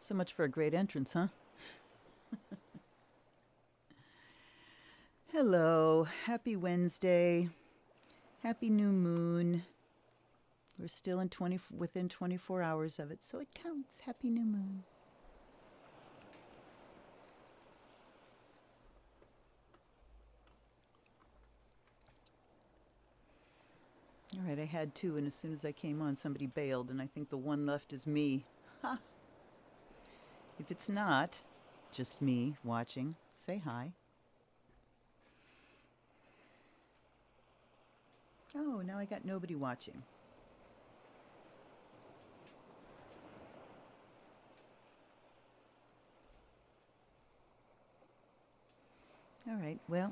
So much for a great entrance, huh? Hello. Happy Wednesday. Happy new moon. We're still in within 24 hours of it, so it counts. Happy new moon. All right, I had two, and as soon as I came on, somebody bailed, and I think the one left is me. Ha! If it's not just me watching, say hi. Oh, now I got nobody watching. All right, well.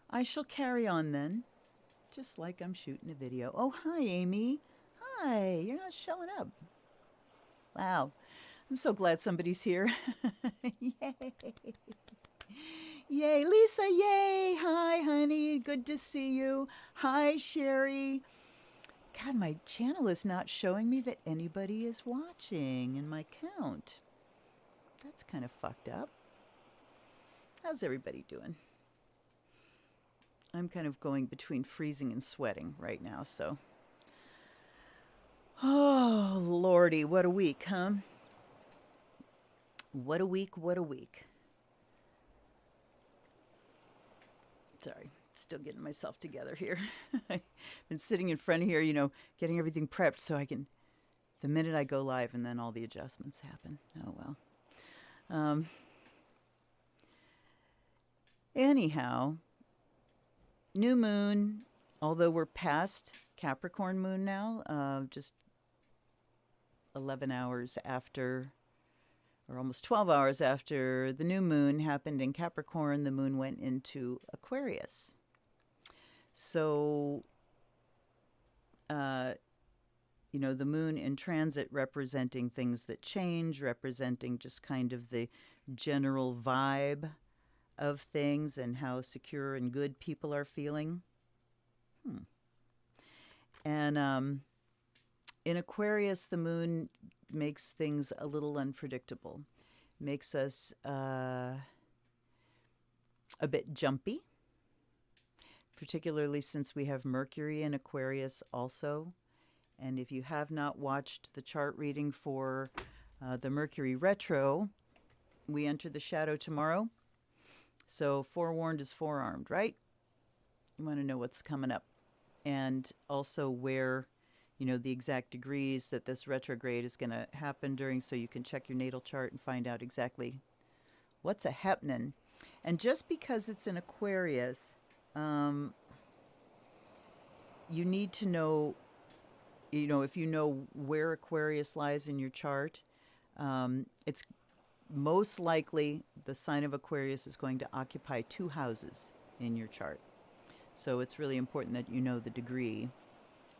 I shall carry on then, just like I'm shooting a video. Oh, hi, Amy. Hi, you're not showing up. Wow, I'm so glad somebody's here. Yay. Yay, Lisa, yay. Hi, honey, good to see you. Hi, Sherry. God, my channel is not showing me that anybody is watching in my count. That's kind of fucked up. How's everybody doing? I'm kind of going between freezing and sweating right now, so. Oh, Lordy, what a week, huh? What a week, what a week. Sorry, still getting myself together here. I've been sitting in front of here, getting everything prepped so I can, the minute I go live, and then all the adjustments happen. Oh, well. Anyhow, new moon, although we're past Capricorn moon now, just 11 hours after, or almost 12 hours after the new moon happened in Capricorn, the moon went into Aquarius. So, the moon in transit representing things that change, representing just kind of the general vibe of things and how secure and good people are feeling. And in Aquarius, the moon makes things a little unpredictable, makes us a bit jumpy, particularly since we have Mercury in Aquarius also. And if you have not watched the chart reading for the Mercury retro, we enter the shadow tomorrow. So forewarned is forearmed, right? You want to know what's coming up. And also where, the exact degrees that this retrograde is going to happen during, so you can check your natal chart and find out exactly what's happening. And just because it's in Aquarius, you need to know, if you know where Aquarius lies in your chart, it's most likely the sign of Aquarius is going to occupy 2 houses in your chart. So it's really important that you know the degree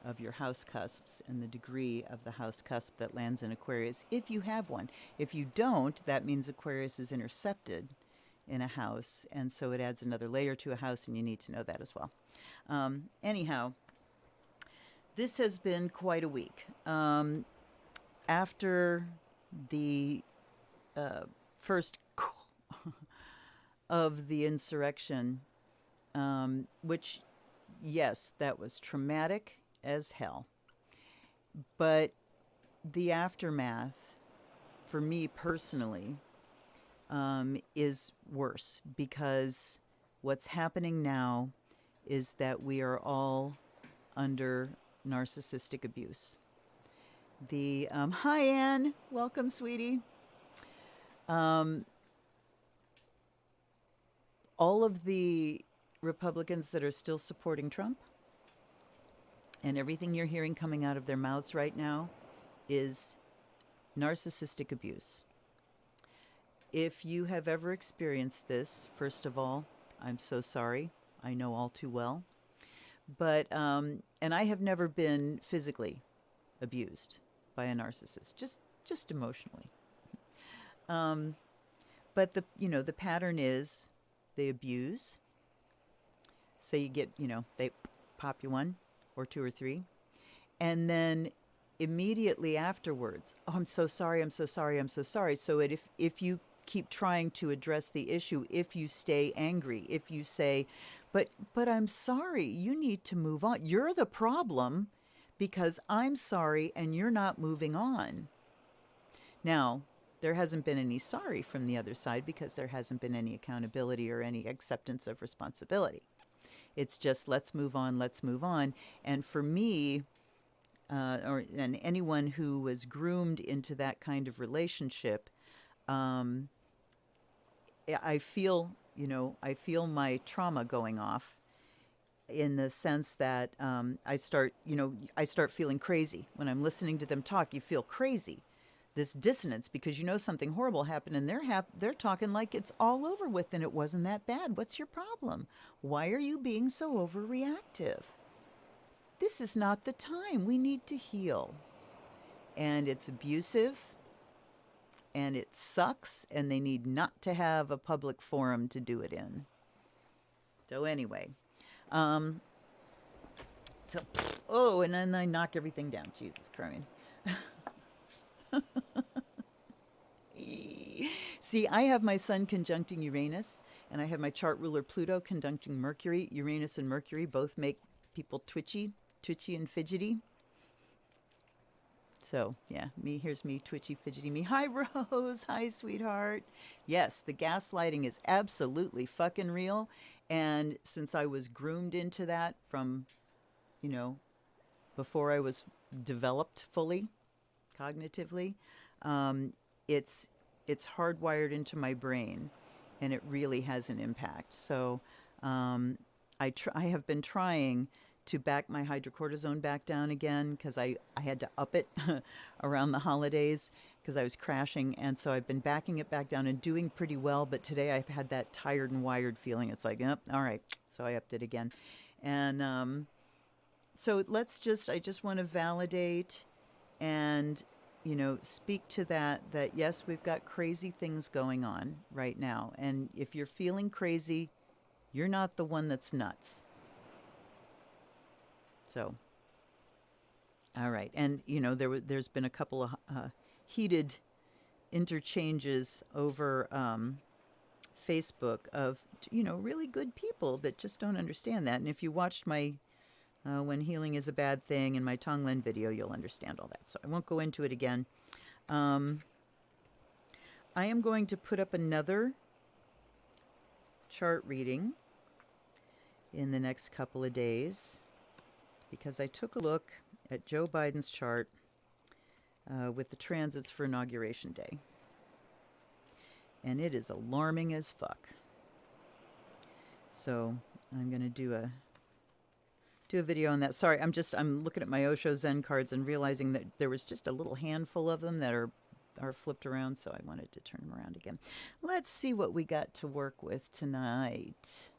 of your house cusps and the degree of the house cusp that lands in Aquarius, if you have one. If you don't, that means Aquarius is intercepted in a house, and so it adds another layer to a house, and you need to know that as well. Anyhow, this has been quite a week. After the first of the insurrection, which, yes, that was traumatic as hell. But the aftermath, for me personally, is worse, because what's happening now is that we are all under narcissistic abuse. Hi, Anne. Welcome, sweetie. All of the Republicans that are still supporting Trump, and everything you're hearing coming out of their mouths right now, is narcissistic abuse. If you have ever experienced this, first of all, I'm so sorry. I know all too well. But, and I have never been physically abused by a narcissist, just emotionally. But the pattern is they abuse. Say you get, they pop you 1 or 2 or 3, And then immediately afterwards, oh, I'm so sorry, I'm so sorry, I'm so sorry. So if you keep trying to address the issue, if you stay angry, if you say, but I'm sorry, you need to move on. You're the problem because I'm sorry and you're not moving on. Now, there hasn't been any sorry from the other side because there hasn't been any accountability or any acceptance of responsibility. It's just let's move on, let's move on. And for me, and anyone who was groomed into that kind of relationship, um, I feel, I feel my trauma going off in the sense that I start feeling crazy when I'm listening to them talk. You feel crazy, this dissonance, because something horrible happened, and they're talking like it's all over with, and it wasn't that bad. What's your problem? Why are you being so overreactive? This is not the time. We need to heal. And it's abusive, and it sucks, and they need not to have a public forum to do it in. So anyway, and then I knock everything down. Jesus Christ. See, I have my sun conjuncting Uranus, and I have my chart ruler Pluto conjuncting Mercury. Uranus and Mercury both make people twitchy and fidgety. So, yeah, here's me, twitchy, fidgety me. Hi, Rose. Hi, sweetheart. Yes, the gaslighting is absolutely fucking real. And since I was groomed into that from, before I was developed fully, cognitively, it's hardwired into my brain, and it really has an impact. So I have been trying to back my hydrocortisone back down again because I had to up it around the holidays because I was crashing. And so I've been backing it back down and doing pretty well. But today I've had that tired and wired feeling. It's like, yep, all right. So I upped it again. And so I just want to validate and, speak to that yes, we've got crazy things going on right now. And if you're feeling crazy, you're not the one that's nuts. So, all right. And, there's been a couple of heated interchanges over Facebook of, really good people that just don't understand that. And if you watched my When Healing is a Bad Thing and my Tonglen video, you'll understand all that. So I won't go into it again. I am going to put up another chart reading in the next couple of days, because I took a look at Joe Biden's chart with the transits for Inauguration Day. And it is alarming as fuck. So I'm going to do a video on that. Sorry, I'm looking at my Osho Zen cards and realizing that there was just a little handful of them that are flipped around, so I wanted to turn them around again. Let's see what we got to work with tonight.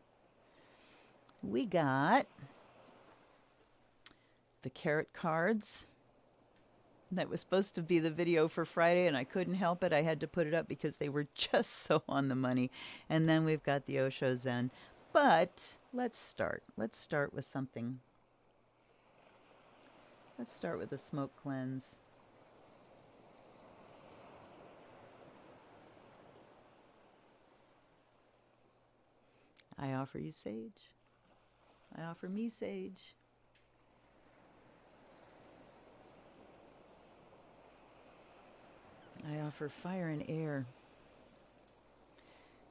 We got the Carrot cards. That was supposed to be the video for Friday, and I couldn't help it. I had to put it up because they were just so on the money. And then we've got the Osho Zen. But let's start. Let's start with something. Let's start with a smoke cleanse. I offer you sage. I offer me sage. I offer fire and air,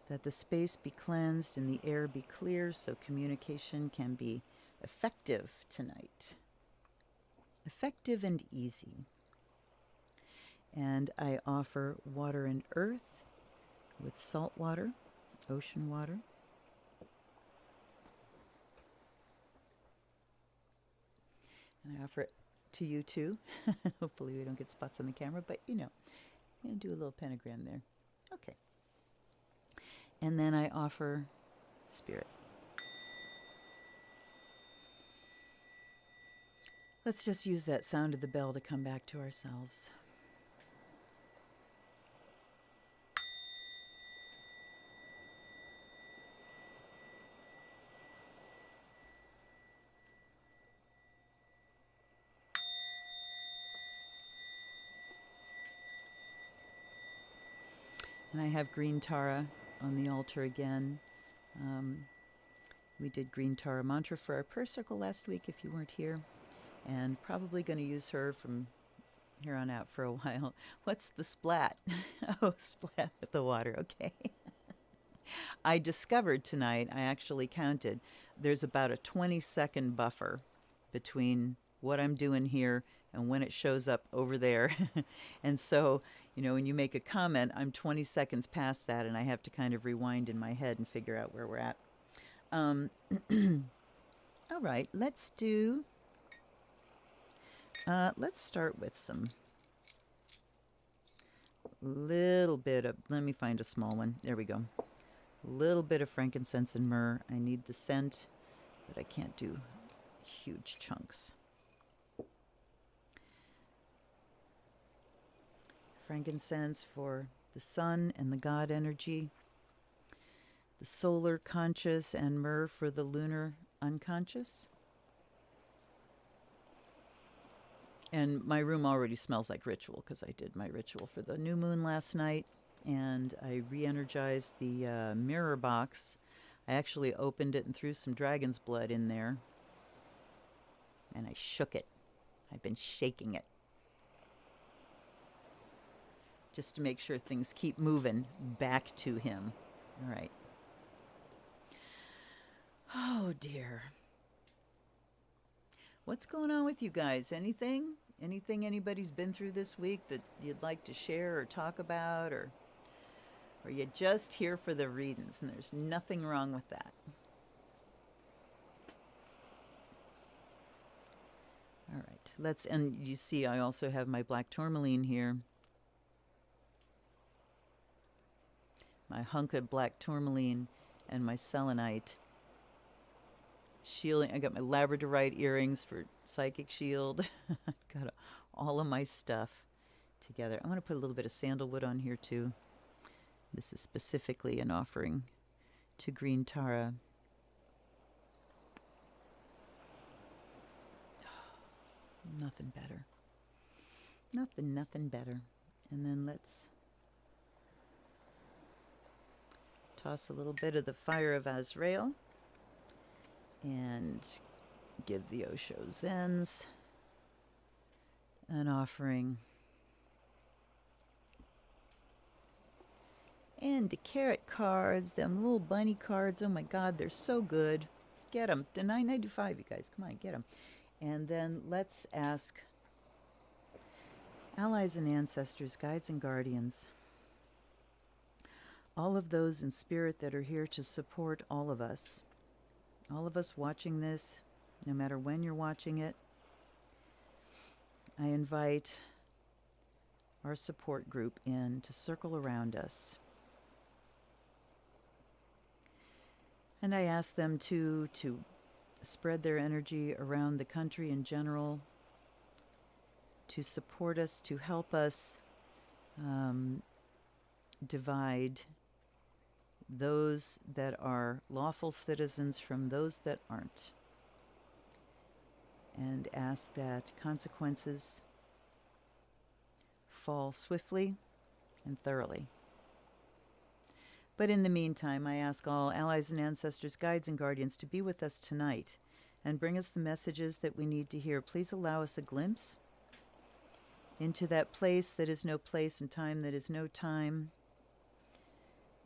that the space be cleansed and the air be clear so communication can be effective tonight. Effective and easy. And I offer water and earth with salt water, ocean water. And I offer it to you too. Hopefully we don't get spots on the camera, but I'm going to do a little pentagram there. Okay. And then I offer spirit. Let's just use that sound of the bell to come back to ourselves. And I have green Tara on the altar again. We did green Tara mantra for our prayer circle last week if you weren't here. And probably going to use her from here on out for a while. What's the splat? Oh, splat with the water. Okay. I discovered tonight, I actually counted, there's about a 20-second buffer between what I'm doing here and when it shows up over there. And so, you know, when you make a comment, I'm 20 seconds past that, and I have to kind of rewind in my head and figure out where we're at. All right, let's start with some little bit of, let me find a small one. There we go. A little bit of frankincense and myrrh. I need the scent, but I can't do huge chunks. Frankincense for the sun and the God energy, the solar conscious, and myrrh for the lunar unconscious. And my room already smells like ritual because I did my ritual for the new moon last night, and I re-energized the mirror box. I actually opened it and threw some dragon's blood in there, and I shook it. I've been shaking it just to make sure things keep moving back to him. All right. Oh, dear. What's going on with you guys? Anything? Anything anybody's been through this week that you'd like to share or talk about, or you just here for the readings, and there's nothing wrong with that? All right, and you see I also have my black tourmaline here. My hunk of black tourmaline and my selenite. Shielding. I got my labradorite earrings for psychic shield. Got all of my stuff together. I'm going to put a little bit of sandalwood on here too. This is specifically an offering to green Tara. Nothing better. Nothing better. And then let's toss a little bit of the fire of Azrael and give the Osho Zens an offering. And the carrot cards, them little bunny cards, oh my God, they're so good. Get them. They're $9.95, you guys. Come on, get them. And then let's ask allies and ancestors, guides and guardians, all of those in spirit that are here to support all of us watching this, no matter when you're watching it. I invite our support group in to circle around us. And I ask them to spread their energy around the country in general, to support us, to help us divide those that are lawful citizens from those that aren't, and ask that consequences fall swiftly and thoroughly. But in the meantime, I ask all allies and ancestors, guides and guardians to be with us tonight and bring us the messages that we need to hear. Please allow us a glimpse into that place that is no place and time that is no time.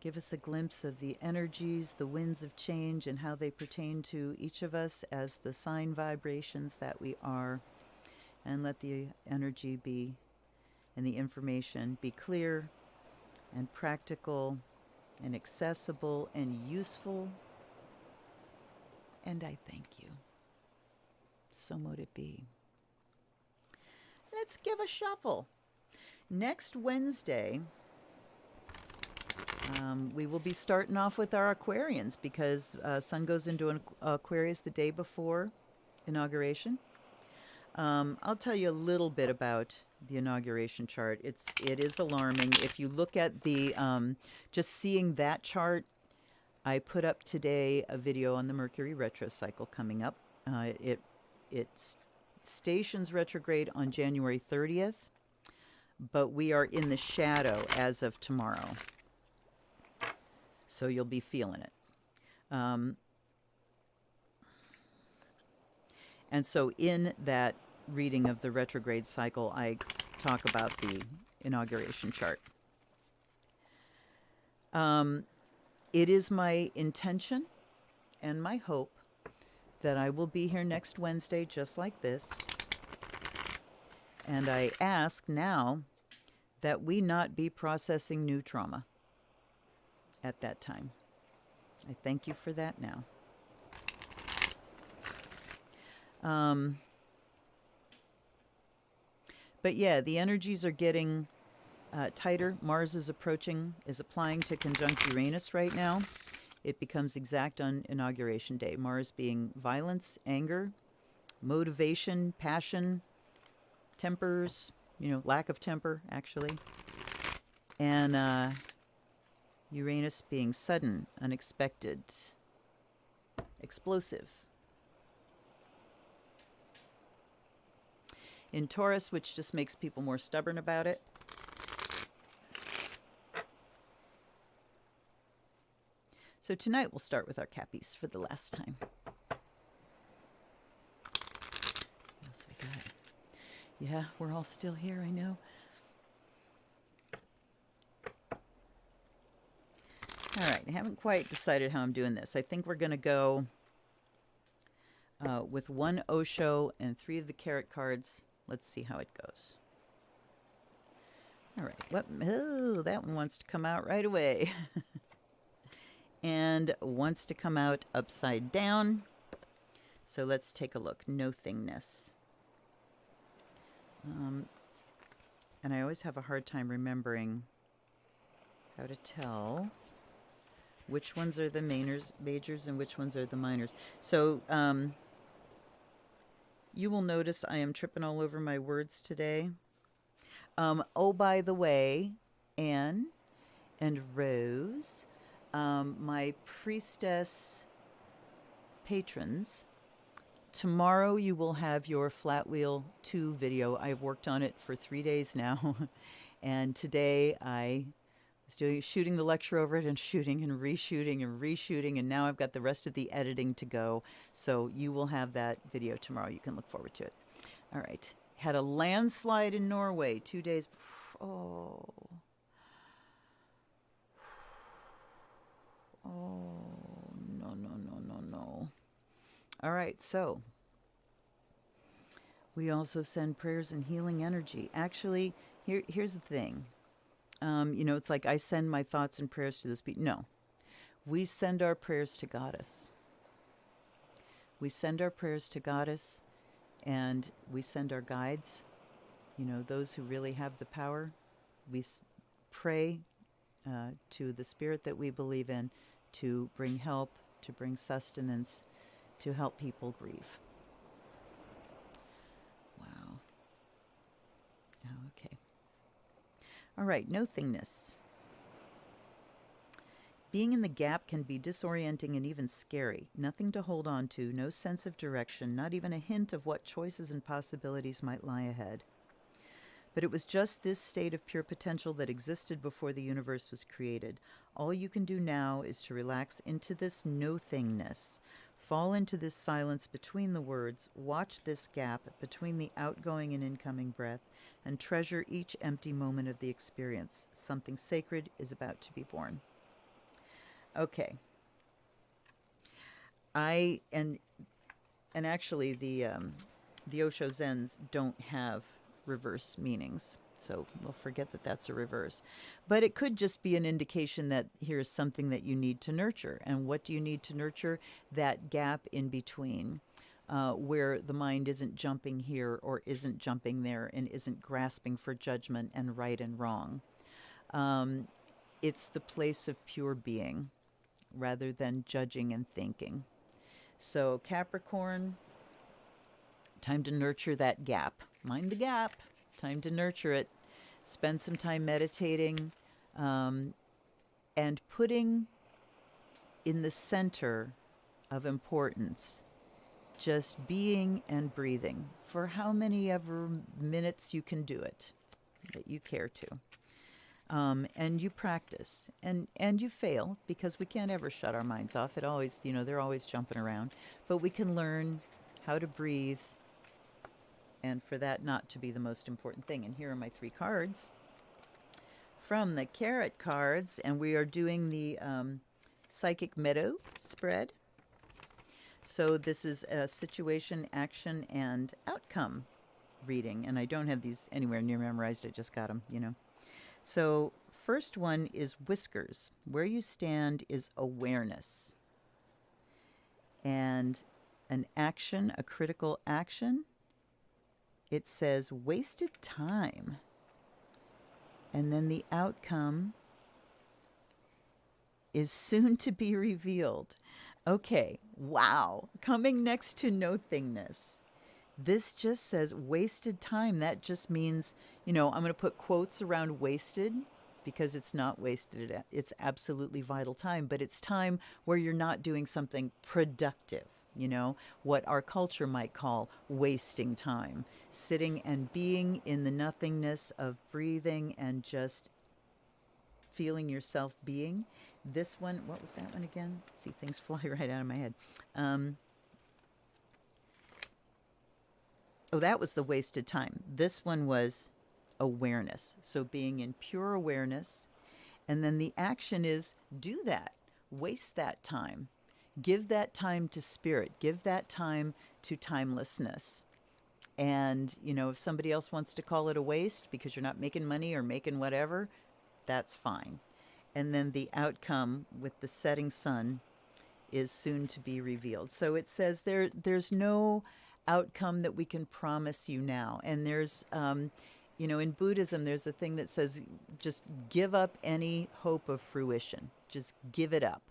Give us a glimpse of the energies, the winds of change, and how they pertain to each of us as the sign vibrations that we are. And let the energy be, and the information be clear and practical and accessible and useful. And I thank you. So mote it be. Let's give a shuffle. Next Wednesday, we will be starting off with our Aquarians, because Sun goes into an Aquarius the day before inauguration. I'll tell you a little bit about the inauguration chart. It is alarming. If you look at the just seeing that chart, I put up today a video on the Mercury retro cycle coming up. It stations retrograde on January 30th, but we are in the shadow as of tomorrow. So you'll be feeling it. And so in that reading of the retrograde cycle, I talk about the inauguration chart. It is my intention and my hope that I will be here next Wednesday just like this. And I ask now that we not be processing new trauma at that time. I thank you for that now. But yeah, the energies are getting tighter. Mars is applying to conjunct Uranus right now. It becomes exact on Inauguration Day. Mars being violence, anger, motivation, passion, tempers, lack of temper, actually. And Uranus being sudden, unexpected, explosive. In Taurus, which just makes people more stubborn about it. So tonight we'll start with our cappies for the last time. What else we got? Yeah, we're all still here, I know. All right, I haven't quite decided how I'm doing this. I think we're going to go with 1 Osho and 3 of the carrot cards. Let's see how it goes. All right. Oh, that one wants to come out right away. And wants to come out upside down. So let's take a look. Nothingness. And I always have a hard time remembering how to tell which ones are the majors and which ones are the minors. So you will notice I am tripping all over my words today. Oh, by the way, Anne and Rose, my priestess patrons, tomorrow you will have your Flat Wheel 2 video. I've worked on it for 3 days now. And today I was shooting the lecture over it and shooting and reshooting and reshooting. And now I've got the rest of the editing to go. So you will have that video tomorrow. You can look forward to it. All right. Had a landslide in Norway 2 days before. Oh, no. All right, so we also send prayers and healing energy. Actually, here's the thing. It's like I send my thoughts and prayers to this people. No, we send our prayers to Goddess. We send our prayers to Goddess, and we send our guides, those who really have the power. We pray to the spirit that we believe in to bring help, to bring sustenance, to help people grieve. Wow. Okay. All right, nothingness. Being in the gap can be disorienting and even scary. Nothing to hold on to, no sense of direction, not even a hint of what choices and possibilities might lie ahead. But it was just this state of pure potential that existed before the universe was created. All you can do now is to relax into this nothingness. Fall into this silence between the words, watch this gap between the outgoing and incoming breath, and treasure each empty moment of the experience. Something sacred is about to be born. Okay. And actually the Osho Zens don't have reverse meanings. So we'll forget that that's a reverse. But it could just be an indication that here's something that you need to nurture. And what do you need to nurture? That gap in between, where the mind isn't jumping here or isn't jumping there and isn't grasping for judgment and right and wrong. It's the place of pure being rather than judging and thinking. So Capricorn, time to nurture that gap. Mind the gap. Time to nurture it. Spend some time meditating and putting in the center of importance just being and breathing for how many ever minutes you can do it, that you care to. And you practice, and you fail, because we can't ever shut our minds off. It always, they're always jumping around, but we can learn how to breathe, and for that not to be the most important thing. And here are my 3 cards from the Carrot cards, and we are doing the Psychic Meadow spread. So this is a situation, action, and outcome reading, and I don't have these anywhere near memorized. I just got them, So first one is Whiskers. Where you stand is awareness. And an action, a critical action, it says wasted time. And then the outcome is soon to be revealed. Okay, wow. Coming next to nothingness. This just says wasted time. That just means, I'm going to put quotes around wasted, because it's not wasted. It's absolutely vital time, but it's time where you're not doing something productive, what our culture might call wasting time. Sitting and being in the nothingness of breathing and just feeling yourself being. This one, what was that one again? See, things fly right out of my head. Oh, that was the wasted time. This one was awareness. So being in pure awareness. And then the action is do that. Waste that time. Give that time to spirit. Give that time to timelessness. And, if somebody else wants to call it a waste because you're not making money or making whatever, that's fine. And then the outcome with the setting sun is soon to be revealed. So it says there's no outcome that we can promise you now. And there's, in Buddhism, there's a thing that says just give up any hope of fruition. Just give it up.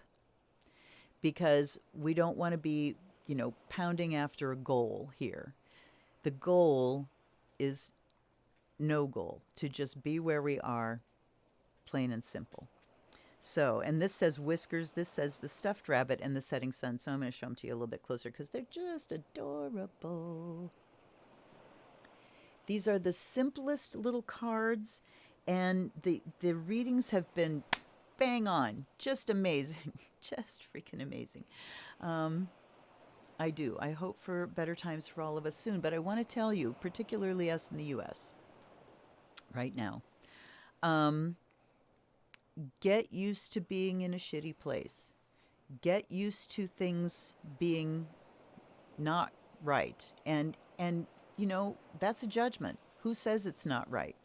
Because we don't want to be, pounding after a goal here. The goal is no goal, to just be where we are, plain and simple. So, and this says Whiskers, this says the Stuffed Rabbit and the Setting Sun. So I'm going to show them to you a little bit closer because they're just adorable. These are the simplest little cards, and the readings have been bang on. Just amazing. Just freaking amazing. I do. I hope for better times for all of us soon. But I want to tell you, particularly us in the U.S. right now, get used to being in a shitty place. Get used to things being not right. And that's a judgment. Who says it's not right?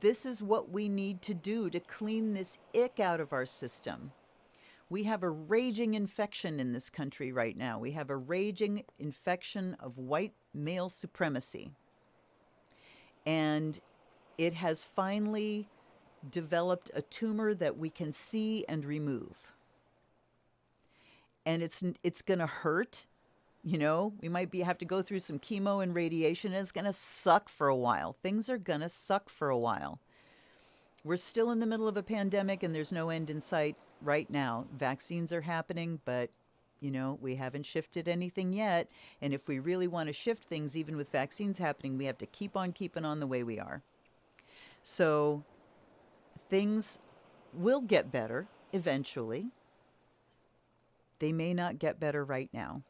This is what we need to do to clean this ick out of our system. We have a raging infection in this country right now. We have a raging infection of white male supremacy. And it has finally developed a tumor that we can see and remove. And it's going to hurt. We might have to go through some chemo and radiation, and it's going to suck for a while. Things are going to suck for a while. We're still in the middle of a pandemic, and there's no end in sight right now. Vaccines are happening, but, we haven't shifted anything yet. And if we really want to shift things, even with vaccines happening, we have to keep on keeping on the way we are. So things will get better eventually. They may not get better right now.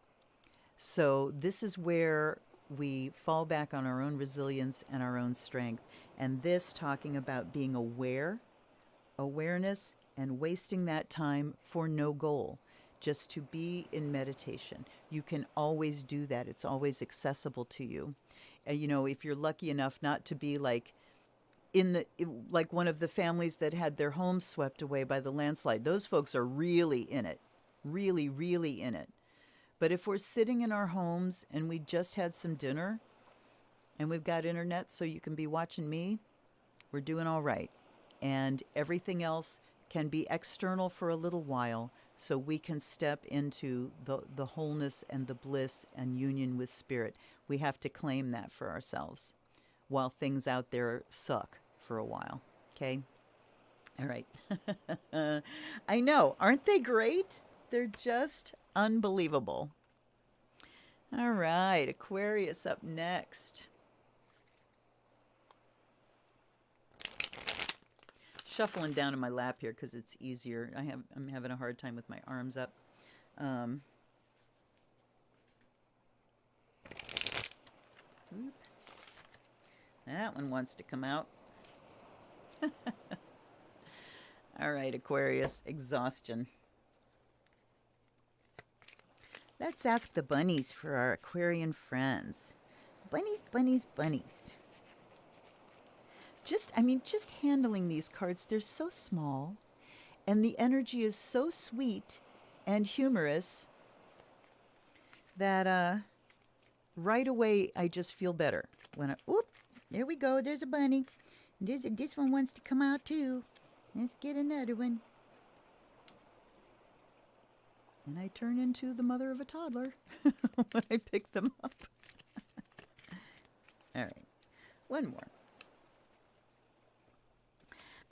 So this is where we fall back on our own resilience and our own strength. And this, talking about being aware, awareness, and wasting that time for no goal, just to be in meditation. You can always do that. It's always accessible to you. If you're lucky enough not to be like one of the families that had their homes swept away by the landslide, those folks are really in it, really, really in it. But if we're sitting in our homes and we just had some dinner and we've got internet so you can be watching me, we're doing all right. And everything else can be external for a little while so we can step into the wholeness and the bliss and union with spirit. We have to claim that for ourselves while things out there suck for a while. Okay? All right. I know. Aren't they great? They're just unbelievable. All right, Aquarius up next. shuffling down in my lap here because it's easier. I'm having a hard time with my arms up. That one wants to come out. All right, Aquarius, exhaustion. Let's ask the bunnies for our Aquarian friends. Bunnies, bunnies, bunnies. Just handling these cards, they're so small, and the energy is so sweet and humorous that right away I just feel better. There we go, there's a bunny. This one wants to come out too. Let's get another one. And I turn into the mother of a toddler when I pick them up. All right, one more.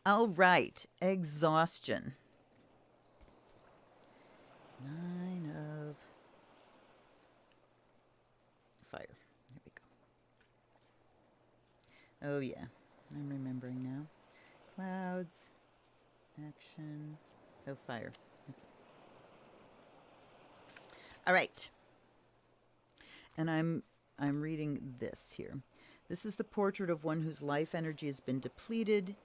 All right, exhaustion. 9 of fire. There we go. Oh yeah, I'm remembering now. Clouds, action, oh fire. Okay. All right. And I'm reading this here. This is the portrait of one whose life energy has been depleted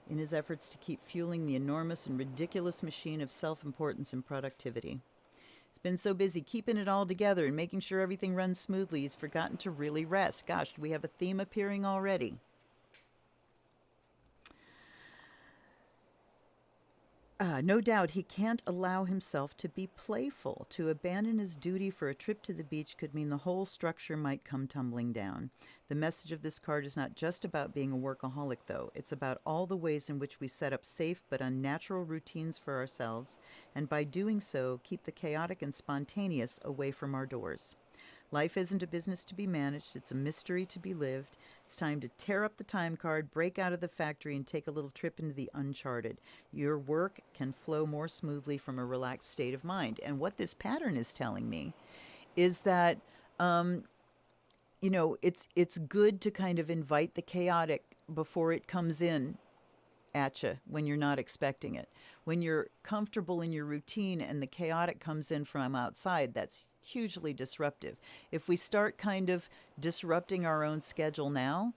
in his efforts to keep fueling the enormous and ridiculous machine of self-importance and productivity. He's been so busy keeping it all together and making sure everything runs smoothly, he's forgotten to really rest. Gosh, do we have a theme appearing already? No doubt he can't allow himself to be playful. To abandon his duty for a trip to the beach could mean the whole structure might come tumbling down. The message of this card is not just about being a workaholic, though. It's about all the ways in which we set up safe but unnatural routines for ourselves, and by doing so, keep the chaotic and spontaneous away from our doors. Life isn't a business to be managed, it's a mystery to be lived. It's time to tear up the time card, break out of the factory, and take a little trip into the uncharted. Your work can flow more smoothly from a relaxed state of mind. And what this pattern is telling me is that, it's good to kind of invite the chaotic before it comes in at you when you're not expecting it. When you're comfortable in your routine and the chaotic comes in from outside, that's hugely disruptive. If we start kind of disrupting our own schedule now,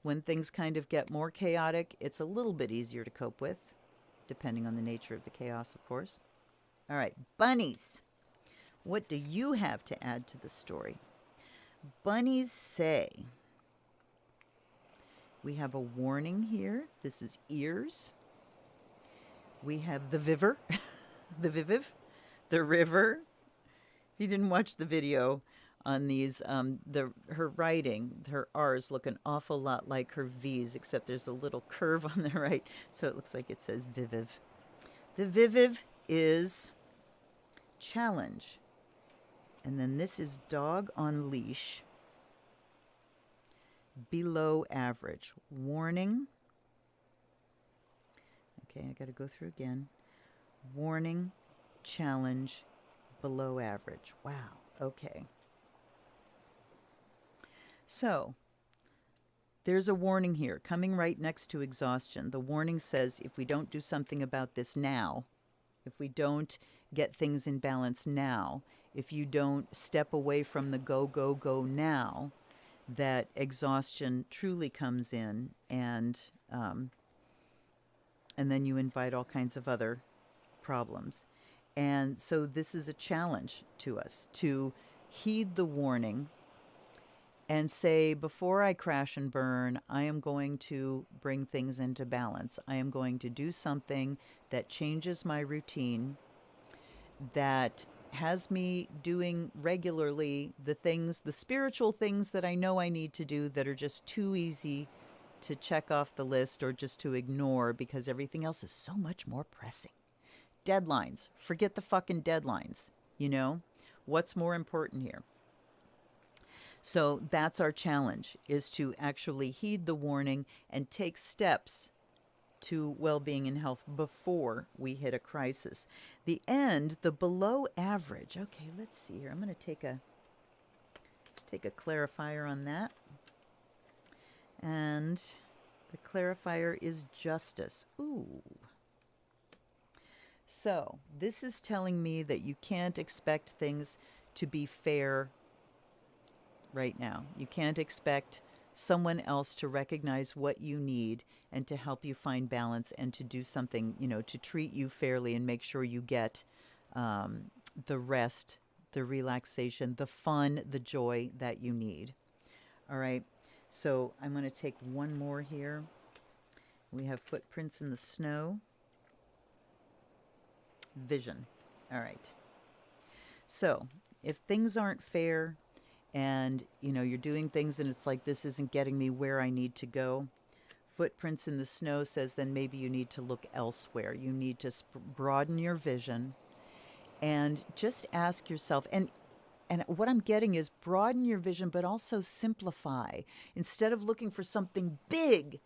when things kind of get more chaotic, it's a little bit easier to cope with, depending on the nature of the chaos, of course. All right, bunnies. What do you have to add to the story? Bunnies say, we have a warning here. This is ears. We have the viver, the viviv, the river. If you didn't watch the video on these, her writing, her R's look an awful lot like her V's, except there's a little curve on the right, so it looks like it says viviv. The viviv is challenge. And then this is dog on leash. Below average. Warning. Okay, I got to go through again. Warning, challenge, below average. Wow. Okay. So, there's a warning here coming right next to exhaustion. The warning says if we don't do something about this now, if we don't get things in balance now, if you don't step away from the go, go, go now, that exhaustion truly comes in, and then you invite all kinds of other problems. And so this is a challenge to us to heed the warning and say, before I crash and burn, I am going to bring things into balance. I am going to do something that changes my routine, that has me doing regularly the things, the spiritual things that I know I need to do that are just too easy to check off the list or just to ignore because everything else is so much more pressing. Deadlines. Forget the fucking deadlines. You know? What's more important here? So that's our challenge, is to actually heed the warning and take steps to well-being and health before we hit a crisis. The end, the below average. Okay, let's see here. I'm going to take a clarifier on that. And The clarifier is justice. Ooh. So this is telling me that you can't expect things to be fair right now. You can't expect someone else to recognize what you need and to help you find balance and to do something, to treat you fairly and make sure you get the rest, the relaxation, the fun, the joy that you need. All right. So I'm going to take one more here. We have footprints in the snow. Vision. All right. So if things aren't fair and, you're doing things and it's like, this isn't getting me where I need to go, footprints in the snow says then maybe you need to look elsewhere. You need to broaden your vision and just ask yourself, and what I'm getting is broaden your vision, but also simplify. Instead of looking for something big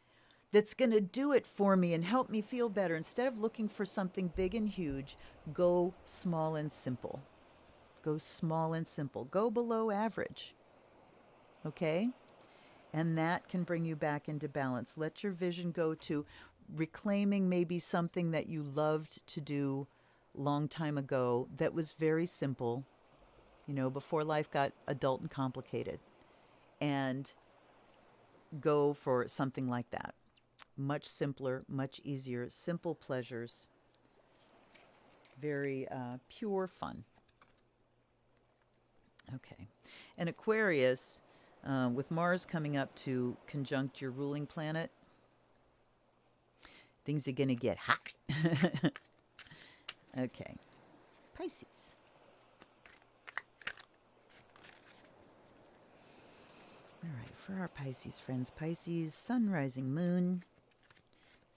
that's going to do it for me and help me feel better, instead of looking for something big and huge, go small and simple. Go small and simple. Go below average. Okay? And that can bring you back into balance. Let your vision go to reclaiming maybe something that you loved to do long time ago that was very simple, before life got adult and complicated. And go for something like that. Much simpler, much easier, simple pleasures, very pure fun. Okay. And Aquarius, with Mars coming up to conjunct your ruling planet, things are going to get hot. Okay. Pisces. All right, for our Pisces friends, Pisces, sun, rising, moon.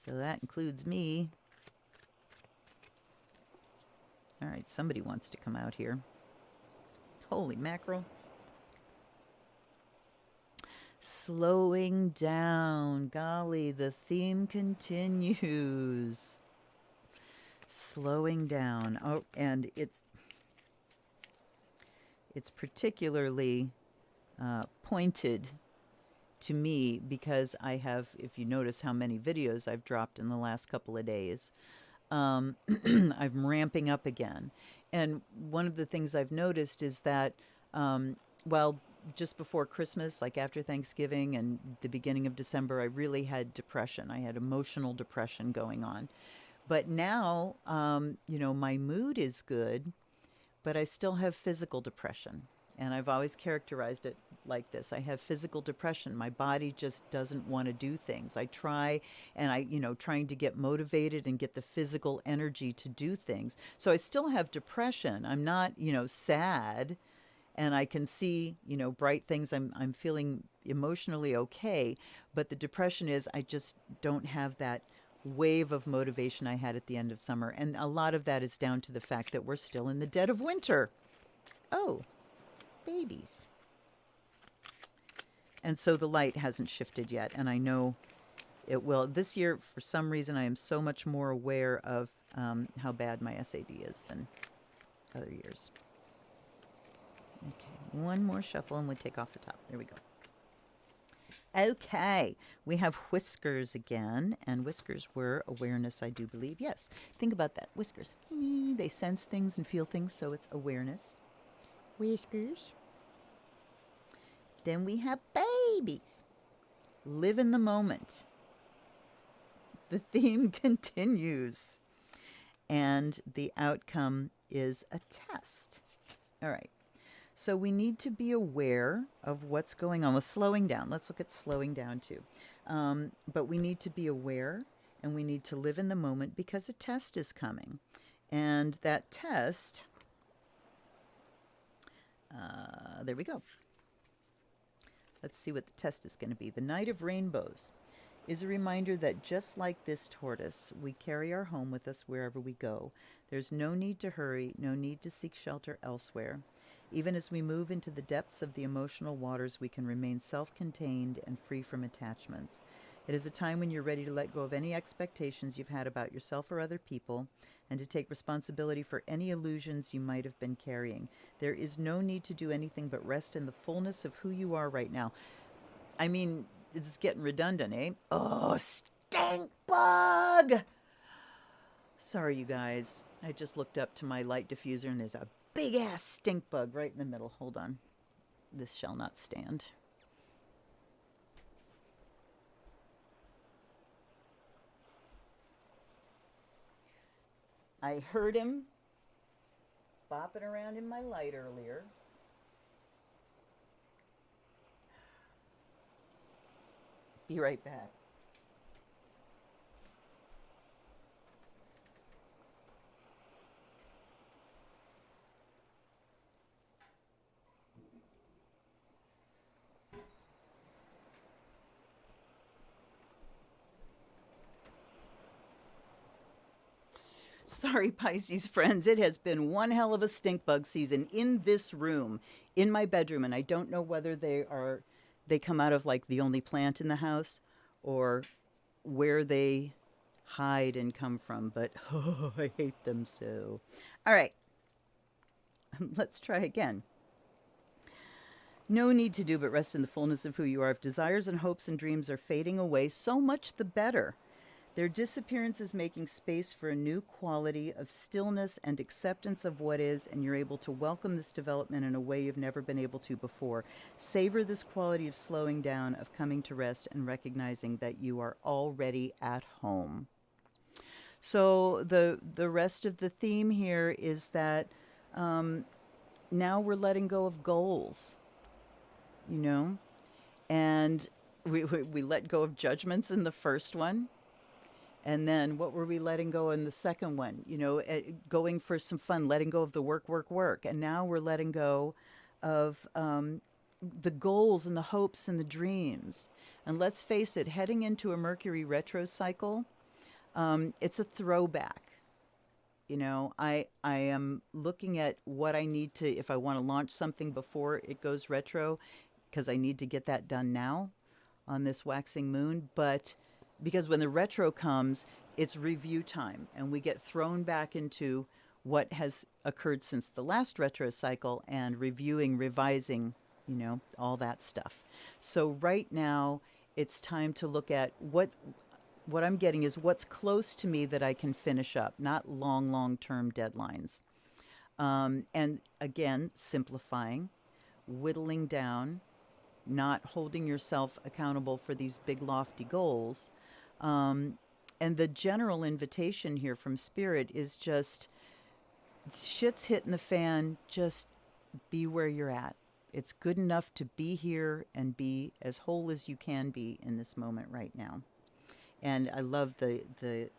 So that includes me. All right, somebody wants to come out here. Holy mackerel. Slowing down. Golly, the theme continues. Slowing down. Oh, and it's particularly pointed to me because I have, if you notice how many videos I've dropped in the last couple of days, I'm ramping up again. And one of the things I've noticed is that, just before Christmas, like after Thanksgiving and the beginning of December, I really had depression. I had emotional depression going on. But now, my mood is good, but I still have physical depression. And I've always characterized it like this. I have physical depression. My body just doesn't want to do things. I try and trying to get motivated and get the physical energy to do things. So I still have depression. I'm not, sad, and I can see, bright things. I'm feeling emotionally okay, but the depression is I just don't have that wave of motivation I had at the end of summer. And a lot of that is down to the fact that we're still in the dead of winter. Oh, babies. And so the light hasn't shifted yet, and I know it will. This year, for some reason, I am so much more aware of how bad my SAD is than other years. Okay, one more shuffle and we take off the top. There we go. Okay, we have whiskers again, and whiskers were awareness, I do believe. Yes, think about that. Whiskers. They sense things and feel things, so it's awareness. Whiskers. Then we have babies. Live in the moment. The theme continues. And the outcome is a test. All right. So we need to be aware of what's going on with slowing down. Let's look at slowing down too. But we need to be aware and we need to live in the moment because a test is coming. And that test, there we go. Let's see what the test is going to be. The Knight of Rainbows is a reminder that just like this tortoise, we carry our home with us wherever we go. There's no need to hurry, no need to seek shelter elsewhere. Even as we move into the depths of the emotional waters, we can remain self-contained and free from attachments. It is a time when you're ready to let go of any expectations you've had about yourself or other people, and to take responsibility for any illusions you might have been carrying. There is no need to do anything but rest in the fullness of who you are right now. I mean, it's getting redundant, eh? Oh, stink bug! Sorry, you guys. I just looked up to my light diffuser and there's a big ass stink bug right in the middle. Hold on. This shall not stand. I heard him bopping around in my light earlier. Be right back. Sorry, Pisces friends. It has been one hell of a stink bug season in this room, in my bedroom, and I don't know whether they come out of like the only plant in the house or where they hide and come from, but oh, I hate them so. All right. Let's try again. No need to do but rest in the fullness of who you are. If desires and hopes and dreams are fading away, so much the better. Their disappearance is making space for a new quality of stillness and acceptance of what is, and you're able to welcome this development in a way you've never been able to before. Savor this quality of slowing down, of coming to rest, and recognizing that you are already at home. So the rest of the theme here is that now we're letting go of goals, you know, and we let go of judgments in the first one. And then what were we letting go in the second one? You know, going for some fun, letting go of the work. And now we're letting go of the goals and the hopes and the dreams. And let's face it, heading into a Mercury retro cycle, it's a throwback. You know, I am looking at what I need to, if I want to launch something before it goes retro, because I need to get that done now on this waxing moon. But because when the retro comes, it's review time, and we get thrown back into what has occurred since the last retro cycle and reviewing, revising, you know, all that stuff. So right now, it's time to look at what I'm getting is what's close to me that I can finish up, not long-term deadlines. And again, simplifying, whittling down, not holding yourself accountable for these big, lofty goals. And the general invitation here from Spirit is just, shit's hitting the fan, just be where you're at. It's good enough to be here and be as whole as you can be in this moment right now. And I love the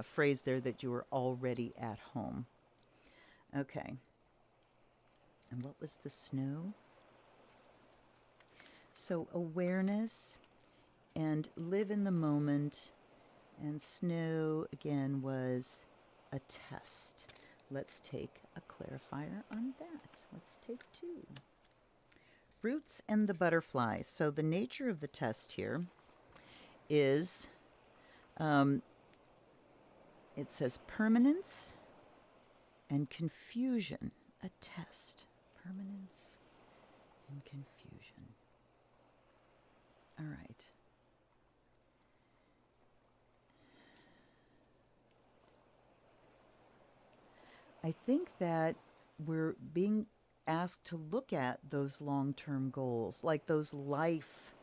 phrase there that you are already at home. Okay. And what was the snow? So awareness and live in the moment. And snow, again, was a test. Let's take a clarifier on that. Let's take 2. Roots and the butterfly. So the nature of the test here is, it says permanence and confusion. A test. Permanence and confusion. All right. I think that we're being asked to look at those long-term goals, like those life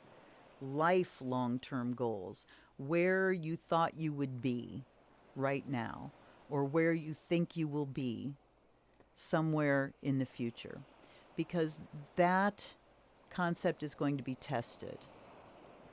long-term goals, where you thought you would be right now, or where you think you will be somewhere in the future, because that concept is going to be tested.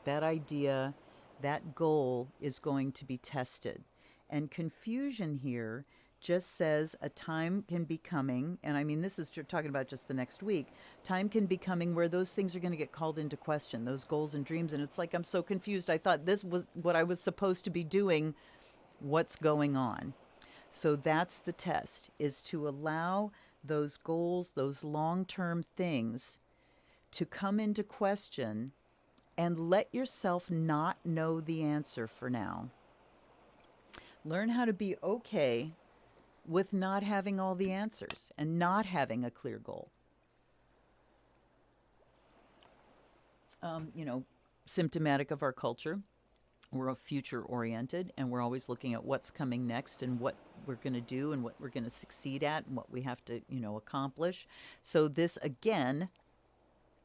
That idea, that goal is going to be tested. And confusion here just says a time can be coming, and I mean, this is talking about just the next week, time can be coming where those things are going to get called into question, those goals and dreams. And it's like, I'm so confused. I thought this was what I was supposed to be doing. What's going on? So that's the test, is to allow those goals, those long-term things to come into question and let yourself not know the answer for now. Learn how to be okay with not having all the answers and not having a clear goal. You know, symptomatic of our culture. We're future oriented, and we're always looking at what's coming next and what we're going to do and what we're going to succeed at and what we have to, accomplish. So this again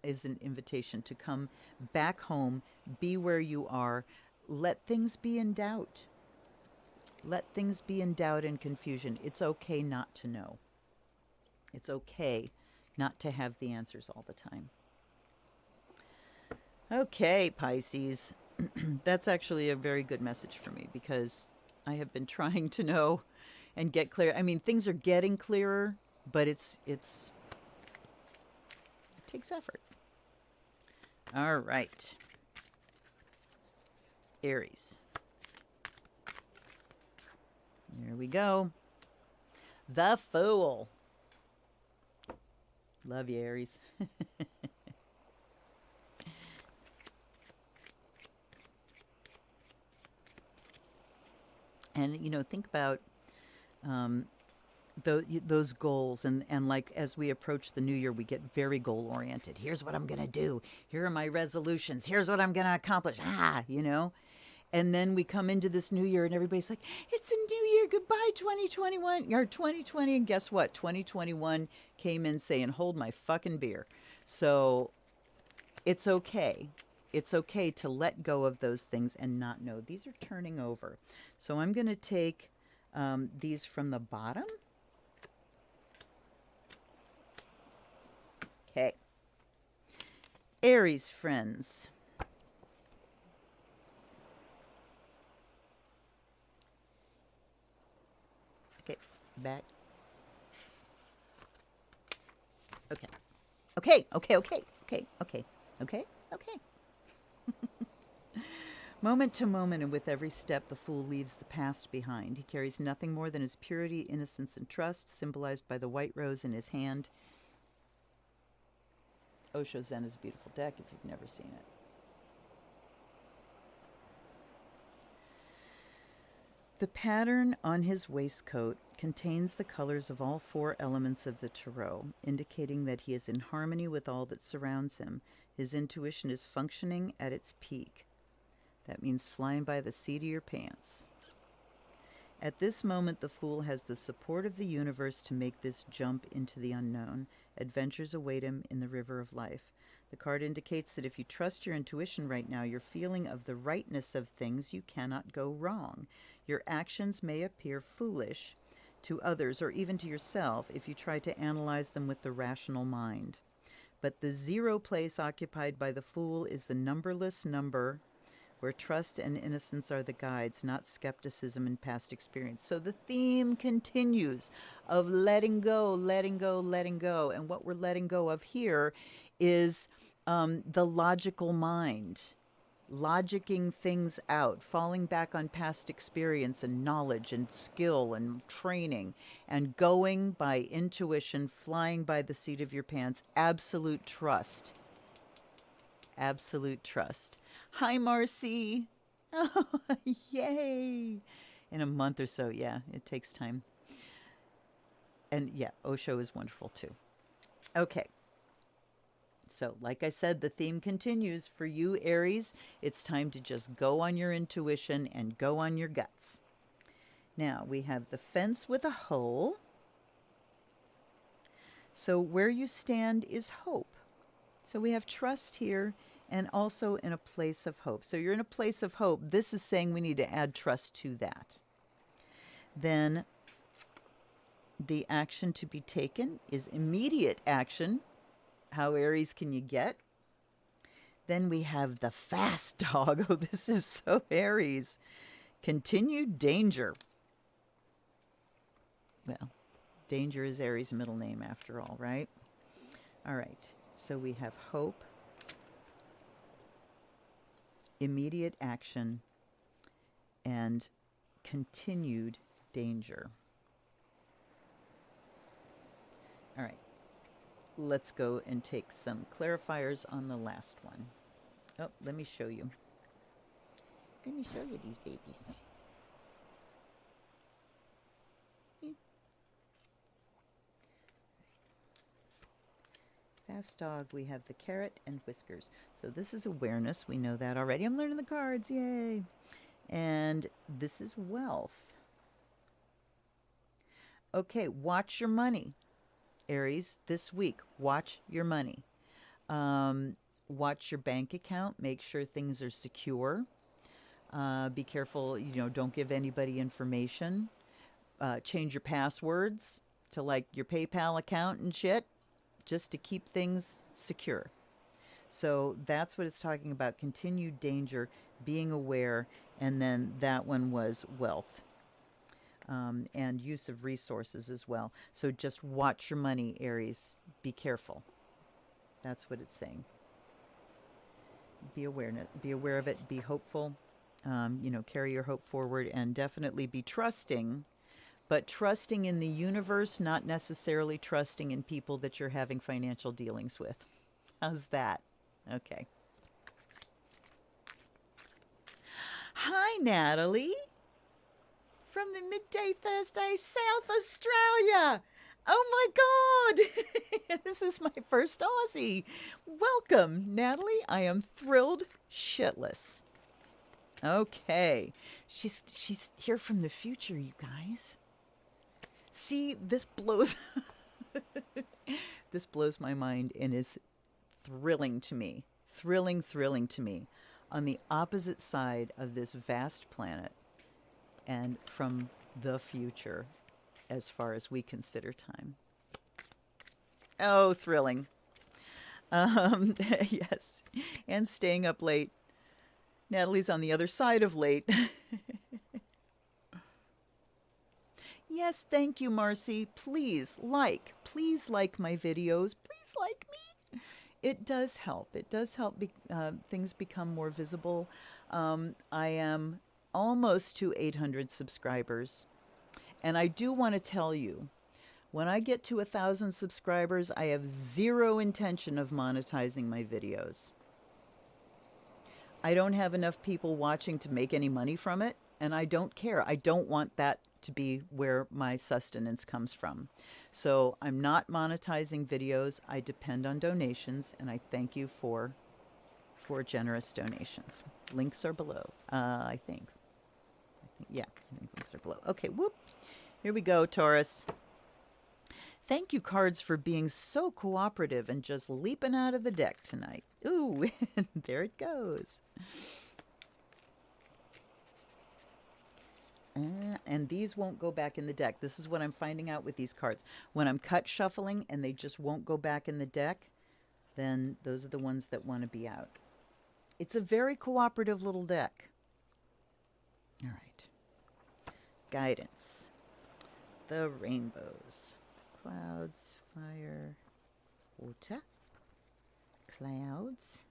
is an invitation to come back home, be where you are, let things be in doubt. Let things be in doubt and confusion. It's okay not to know. It's okay not to have the answers all the time. Okay, Pisces. That's actually a very good message for me because I have been trying to know and get clear. I mean, things are getting clearer, but it takes effort. All right. Aries. There we go. The Fool. Love you, Aries. And, think about those goals. And like as we approach the new year, we get very goal oriented. Here's what I'm going to do. Here are my resolutions. Here's what I'm going to accomplish. And then we come into this new year and everybody's like, it's a new year. Goodbye, 2021 or 2020. And guess what? 2021 came in saying, hold my fucking beer. So it's okay. It's okay to let go of those things and not know. These are turning over. So I'm going to take these from the bottom. Okay. Aries friends. Okay, back. Okay. Moment to moment, and with every step, the Fool leaves the past behind. He carries nothing more than his purity, innocence, and trust, symbolized by the white rose in his hand. Osho Zen is a beautiful deck if you've never seen it. The pattern on his waistcoat contains the colors of all 4 elements of the Tarot, indicating that he is in harmony with all that surrounds him. His intuition is functioning at its peak. That means flying by the seat of your pants. At this moment, the Fool has the support of the universe to make this jump into the unknown. Adventures await him in the river of life. The card indicates that if you trust your intuition right now, your feeling of the rightness of things, you cannot go wrong. Your actions may appear foolish to others or even to yourself if you try to analyze them with the rational mind. But the 0 place occupied by the Fool is the numberless number where trust and innocence are the guides, not skepticism and past experience. So the theme continues of letting go, letting go, letting go. And what we're letting go of here is the logical mind, logicking things out, falling back on past experience and knowledge and skill and training, and going by intuition, flying by the seat of your pants, absolute trust. Absolute trust. Hi, Marcy. Oh, yay. In a month or so, yeah, it takes time. And yeah, Osho is wonderful too. Okay. So, like I said, the theme continues for you, Aries. It's time to just go on your intuition and go on your guts. Now, we have the fence with a hole. So, where you stand is hope. So, we have trust here and also in a place of hope. So, you're in a place of hope. This is saying we need to add trust to that. Then, the action to be taken is immediate action. How Aries can you get? Then we have the fast dog. Oh, this is so Aries. Continued danger. Well, danger is Aries' middle name after all, right? All right. So we have hope, immediate action, and continued danger. All right. Let's go and take some clarifiers on the last one. Oh, let me show you. Let me show you these babies. Fast dog, we have the carrot and whiskers. So this is awareness. We know that already. I'm learning the cards. Yay. And this is wealth. Okay, watch your money, Aries, this week. Watch your money. Watch your bank account. Make sure things are secure. Be careful, don't give anybody information. Change your passwords to like your PayPal account and shit, just to keep things secure. So that's what it's talking about. Continued danger, being aware, and then that one was wealth. And use of resources as well. So just watch your money, Aries. Be careful. That's what it's saying. Be aware of it. Be hopeful. Carry your hope forward, and definitely be trusting, but trusting in the universe, not necessarily trusting in people that you're having financial dealings with. How's that? Okay. Hi, Natalie. From the Midday Thursday, South Australia. Oh my God. This is my first Aussie. Welcome, Natalie. I am thrilled shitless. Okay. She's here from the future, you guys. See, this blows this blows my mind and is thrilling to me. Thrilling to me. On the opposite side of this vast planet and from the future as far as we consider time. Oh, thrilling. Yes. And staying up late. Natalie's on the other side of late. Yes, thank you, Marcy. Please like my videos. Please like me. It does help. It does help things become more visible. I am almost to 800 subscribers. And I do want to tell you, when I get to 1,000 subscribers, I have zero intention of monetizing my videos. I don't have enough people watching to make any money from it, and I don't care. I don't want that to be where my sustenance comes from. So I'm not monetizing videos. I depend on donations, and I thank you for generous donations. Links are below, I think. Yeah, I think links are below. Okay, whoop. Here we go, Taurus. Thank you, cards, for being so cooperative and just leaping out of the deck tonight. Ooh, there it goes. And these won't go back in the deck. This is what I'm finding out with these cards. When I'm cut shuffling and they just won't go back in the deck, then those are the ones that want to be out. It's a very cooperative little deck. All right. Guidance. The rainbows. Clouds, fire, water, clouds,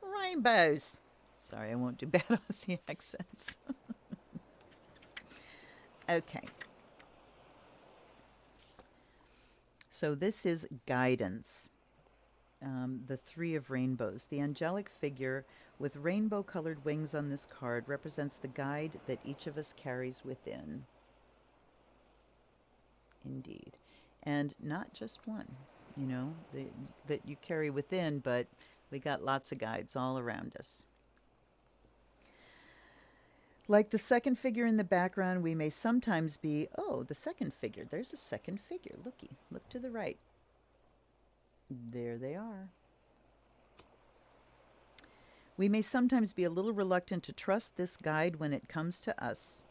rainbows. Sorry, I won't do bad Aussie accents. Okay. So this is guidance. The Three of Rainbows. The angelic figure with rainbow-colored wings on this card represents the guide that each of us carries within. Indeed. And not just one, that you carry within, but we got lots of guides all around us. Like the second figure in the background, we may sometimes be, oh, the second figure. There's a second figure. Looky, look to the right. There they are. We may sometimes be a little reluctant to trust this guide when it comes to us,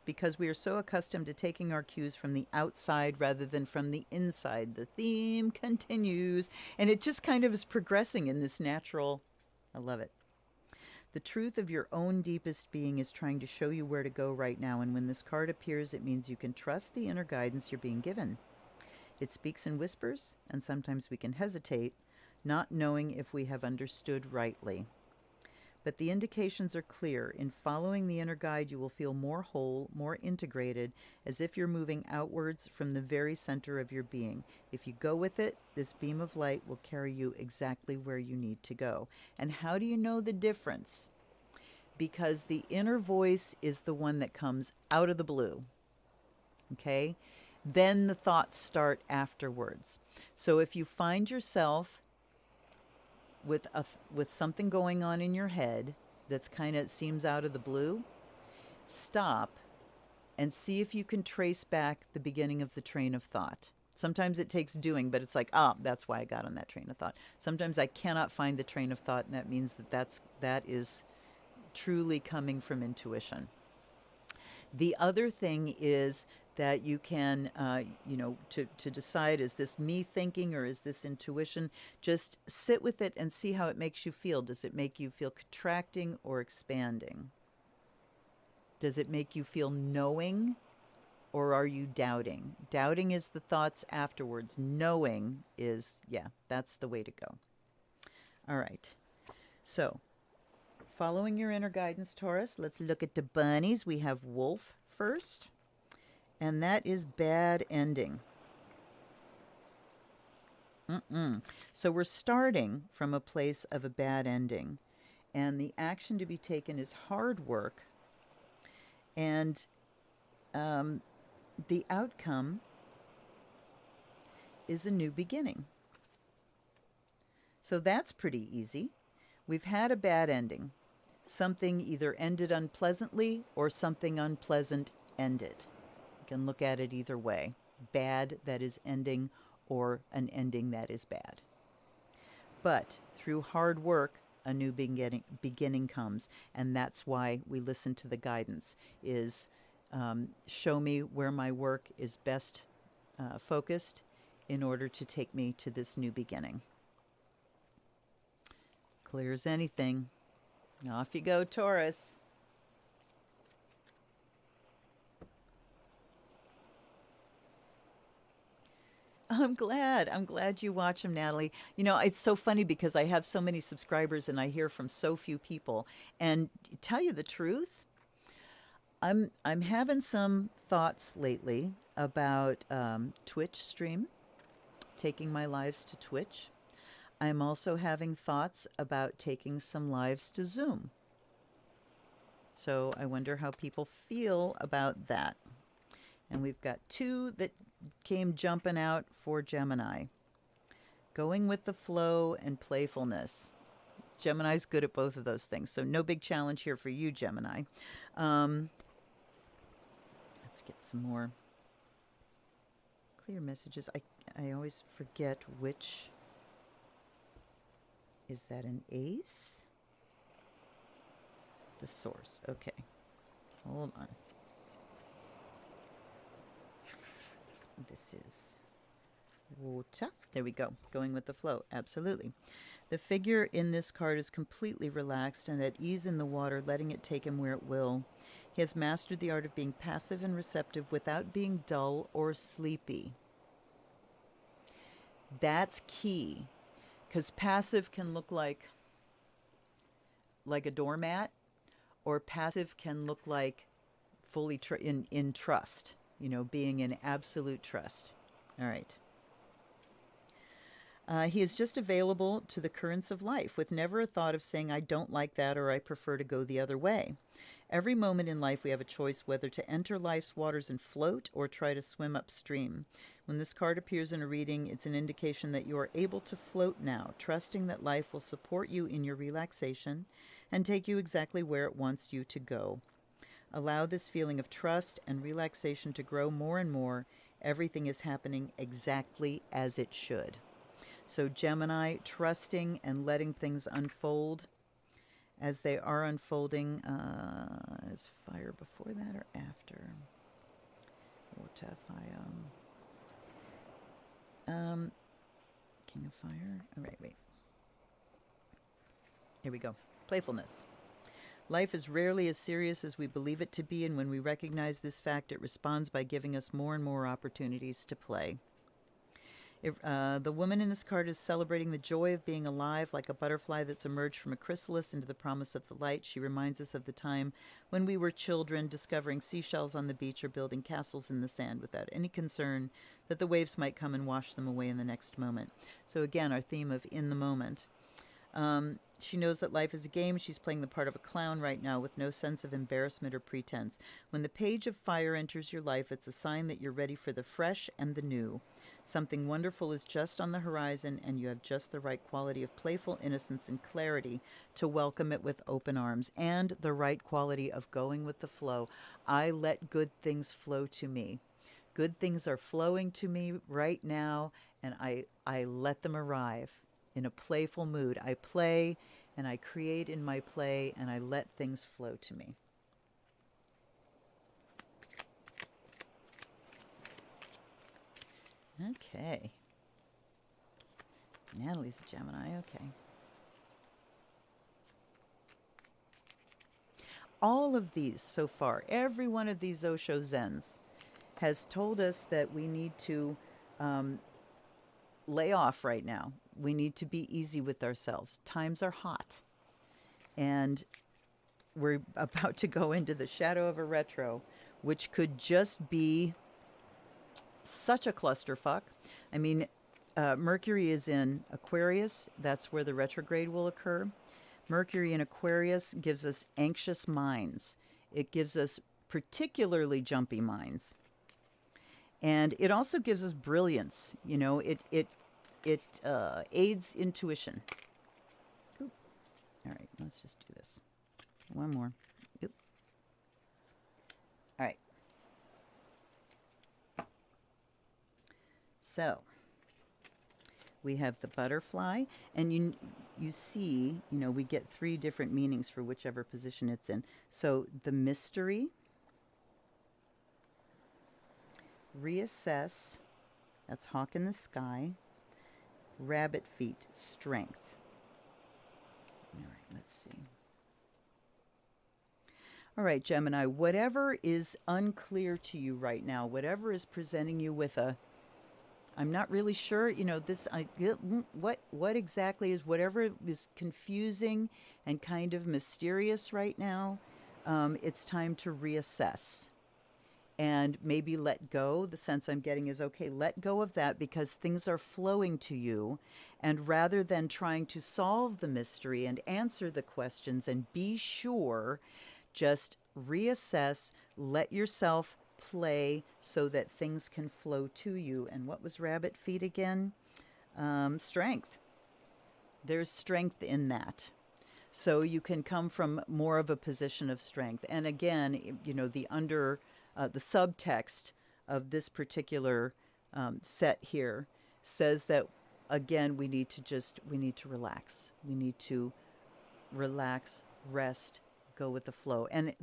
because we are so accustomed to taking our cues from the outside rather than from the inside. The theme continues, and it just kind of is progressing in this natural, I love it. The truth of your own deepest being is trying to show you where to go right now, and when this card appears, it means you can trust the inner guidance you're being given. It speaks in whispers, and sometimes we can hesitate, not knowing if we have understood rightly. But the indications are clear. In following the inner guide, you will feel more whole, more integrated, as if you're moving outwards from the very center of your being. If you go with it, this beam of light will carry you exactly where you need to go. And how do you know the difference? Because the inner voice is the one that comes out of the blue. Okay? Then the thoughts start afterwards. So if you find yourself with something going on in your head that's kind of seems out of the blue, stop and see if you can trace back the beginning of the train of thought. Sometimes it takes doing, but it's like, that's why I got on that train of thought. Sometimes I cannot find the train of thought, and that means that is truly coming from intuition. The other thing is that you can, to decide, is this me thinking or is this intuition? Just sit with it and see how it makes you feel. Does it make you feel contracting or expanding? Does it make you feel knowing, or are you doubting? Doubting is the thoughts afterwards. Knowing is, that's the way to go. All right. So, following your inner guidance, Taurus, let's look at the bunnies. We have wolf first, and that is bad ending. So we're starting from a place of a bad ending, and the action to be taken is hard work, and the outcome is a new beginning. So that's pretty easy. We've had a bad ending. Something either ended unpleasantly or something unpleasant ended. You can look at it either way. Bad that is ending, or an ending that is bad. But through hard work, a new beginning comes, and that's why we listen to the guidance, is show me where my work is best focused in order to take me to this new beginning. Clear as anything. Off you go, Taurus. I'm glad you watch them, Natalie. You know, it's so funny because I have so many subscribers and I hear from so few people. And to tell you the truth, I'm having some thoughts lately about Twitch stream, taking my lives to Twitch. I'm also having thoughts about taking some lives to Zoom. So I wonder how people feel about that. And we've got two that came jumping out for Gemini. Going with the flow and playfulness. Gemini's good at both of those things. So no big challenge here for you, Gemini. Let's get some more clear messages. I always forget which. Is that an ace? The source. Okay. Hold on. This is water. There we go. Going with the flow. Absolutely. The figure in this card is completely relaxed and at ease in the water, letting it take him where it will. He has mastered the art of being passive and receptive without being dull or sleepy. That's key. Because passive can look like a doormat, or passive can look like fully in trust, being in absolute trust. All right. He is just available to the currents of life, with never a thought of saying, I don't like that, or I prefer to go the other way. Every moment in life we have a choice whether to enter life's waters and float or try to swim upstream. When this card appears in a reading, it's an indication that you are able to float now, trusting that life will support you in your relaxation and take you exactly where it wants you to go. Allow this feeling of trust and relaxation to grow more and more. Everything is happening exactly as it should. So Gemini, trusting and letting things unfold as they are unfolding. Is fire before that or after? Water, fire. King of Fire. All right, wait. Here we go. Playfulness. Life is rarely as serious as we believe it to be, and when we recognize this fact, it responds by giving us more and more opportunities to play. The woman in this card is celebrating the joy of being alive, like a butterfly that's emerged from a chrysalis into the promise of the light. She reminds us of the time when we were children, discovering seashells on the beach or building castles in the sand without any concern that the waves might come and wash them away in the next moment. So again, our theme of in the moment. She knows that life is a game. She's playing the part of a clown right now with no sense of embarrassment or pretense. When the page of fire enters your life, it's a sign that you're ready for the fresh and the new. Something wonderful is just on the horizon, and you have just the right quality of playful innocence and clarity to welcome it with open arms, and the right quality of going with the flow. I let good things flow to me. Good things are flowing to me right now, and I let them arrive in a playful mood. I play and I create in my play, and I let things flow to me. Okay. Natalie's a Gemini. Okay. All of these so far, every one of these Osho Zens has told us that we need to lay off right now. We need to be easy with ourselves. Times are hot. And we're about to go into the shadow of a retro, which could just be such a clusterfuck. I mean, Mercury is in Aquarius. That's where the retrograde will occur. Mercury in Aquarius gives us anxious minds. It gives us particularly jumpy minds. And it also gives us brilliance. You know, it aids intuition. Oop. All right, let's just do this. One more. Oop. All right. So we have the butterfly, and you see, you know, we get 3 different meanings for whichever position it's in. So the mystery, reassess, that's hawk in the sky, rabbit feet, strength. All right, let's see. All right, Gemini, whatever is unclear to you right now, whatever is presenting you with a, I'm not really sure, you know, this, what exactly is, whatever is confusing and kind of mysterious right now, it's time to reassess and maybe let go. The sense I'm getting is, okay, let go of that because things are flowing to you. And rather than trying to solve the mystery and answer the questions and be sure, just reassess, let yourself play so that things can flow to you. And what was rabbit feet again? Strength. There's strength in that. So you can come from more of a position of strength. And again, you know, the subtext of this particular set here says that, again, we need to relax. We need to relax, rest, go with the flow. And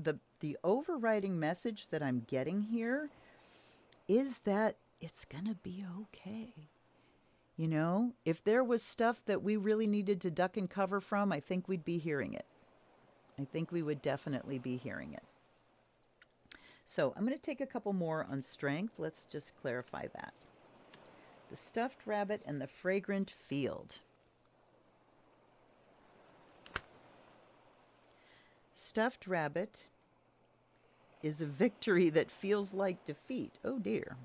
the overriding message that I'm getting here is that it's going to be okay. You know, if there was stuff that we really needed to duck and cover from, I think we'd be hearing it. I think we would definitely be hearing it. So I'm going to take a couple more on strength. Let's just clarify that. The stuffed rabbit and the fragrant field. Stuffed rabbit is a victory that feels like defeat. Oh dear.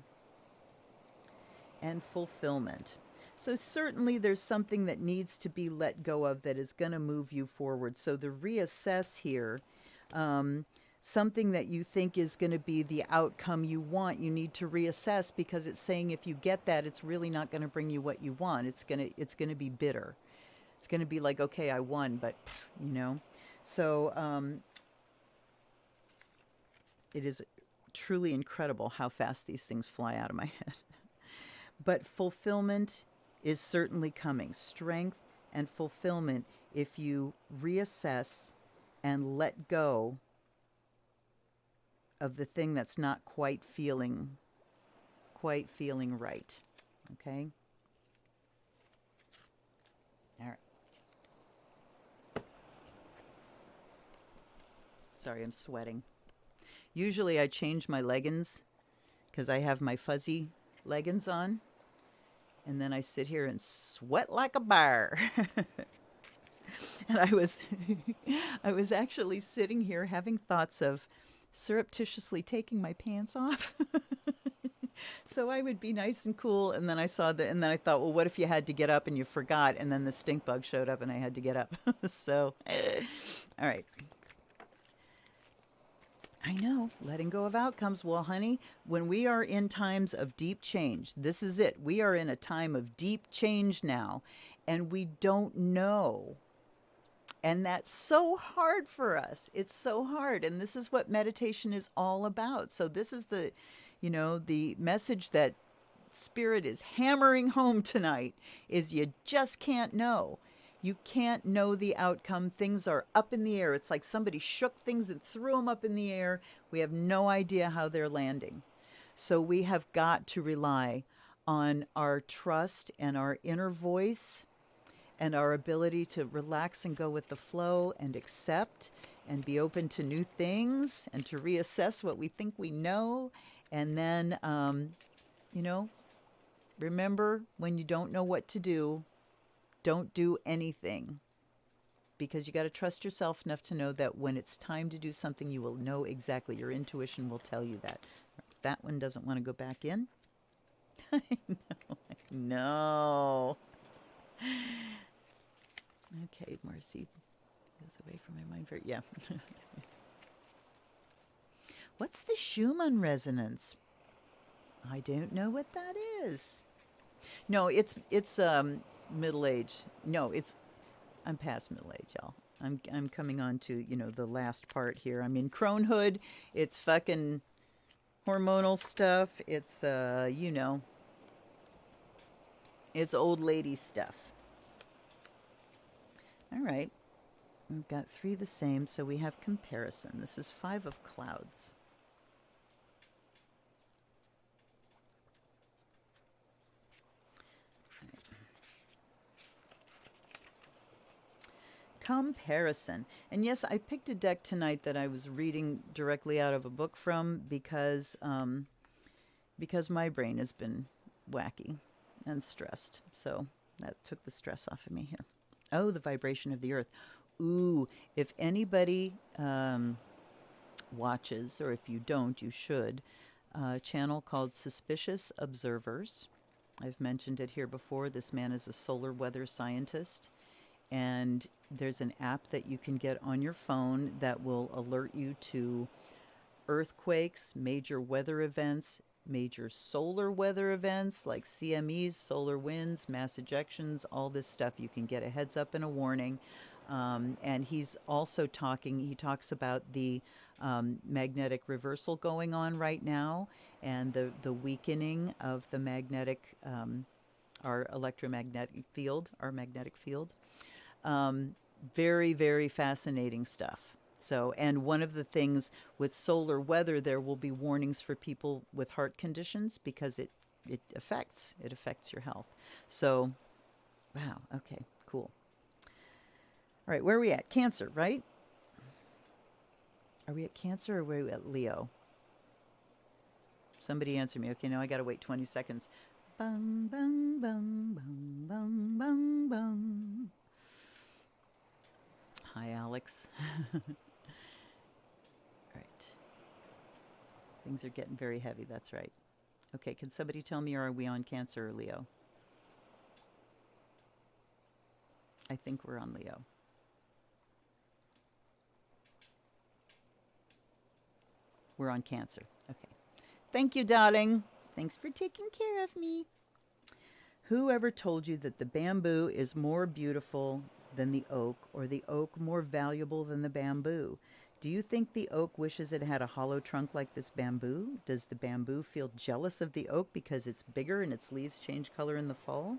And fulfillment. So certainly there's something that needs to be let go of that is going to move you forward. So the reassess here, something that you think is going to be the outcome you want, you need to reassess because it's saying if you get that, it's really not going to bring you what you want. It's going to be bitter. It's going to be like, okay, I won, but you know. So it is truly incredible how fast these things fly out of my head. But fulfillment is certainly coming. Strength and fulfillment if you reassess and let go of the thing that's not quite feeling right. Okay? All right. Sorry, I'm sweating. Usually I change my leggings because I have my fuzzy leggings on. And then I sit here and sweat like a bear. And I was actually sitting here having thoughts of surreptitiously taking my pants off So I would be nice and cool, and then I saw that, and then I thought, well, what if you had to get up and you forgot, and then the stink bug showed up and I had to get up. So, all right. I know, letting go of outcomes. Well, honey, when we are in times of deep change, this is it. We are in a time of deep change now, and we don't know. And that's so hard for us. It's so hard. And this is what meditation is all about. So this is the message that Spirit is hammering home tonight is you just can't know. You can't know the outcome. Things are up in the air. It's like somebody shook things and threw them up in the air. We have no idea how they're landing. So we have got to rely on our trust and our inner voice and our ability to relax and go with the flow and accept and be open to new things and to reassess what we think we know. And then, remember, when you don't know what to do, don't do anything, because you got to trust yourself enough to know that when it's time to do something, you will know exactly. Your intuition will tell you that. That one doesn't want to go back in. I know. Okay, Marcy goes away from my mind. Yeah. What's the Schumann resonance? I don't know what that is. No, it's middle age. No, I'm past middle age, y'all. I'm coming on to, the last part here. I'm in cronehood. It's fucking hormonal stuff. It's it's old lady stuff. All right. We've got 3 the same, so we have comparison. This is 5 of clouds. Comparison. And yes, I picked a deck tonight that I was reading directly out of a book from because my brain has been wacky and stressed. So that took the stress off of me here. Oh, the vibration of the earth. Ooh, if anybody watches, or if you don't, you should, a channel called Suspicious Observers. I've mentioned it here before. This man is a solar weather scientist. And there's an app that you can get on your phone that will alert you to earthquakes, major weather events, major solar weather events like CMEs, solar winds, mass ejections, all this stuff. You can get a heads up and a warning. And he's also he talks about the magnetic reversal going on right now and the weakening of the magnetic, our electromagnetic field, our magnetic field. Very, very fascinating stuff. So, and one of the things with solar weather, there will be warnings for people with heart conditions because it affects your health. So, wow. Okay, cool. All right, where are we at? Cancer, right? Are we at Cancer or are we at Leo? Somebody answer me. Okay, now I got to wait 20 seconds. Bum, bum, bum, bum, bum, bum, bum. Hi, Alex. All right. Things are getting very heavy. That's right. Okay, can somebody tell me, are we on Cancer or Leo? I think we're on Leo. We're on Cancer. Okay. Thank you, darling. Thanks for taking care of me. Whoever told you that the bamboo is more beautiful than the oak, or the oak more valuable than the bamboo? Do you think the oak wishes it had a hollow trunk like this bamboo? Does the bamboo feel jealous of the oak because it's bigger and its leaves change color in the fall?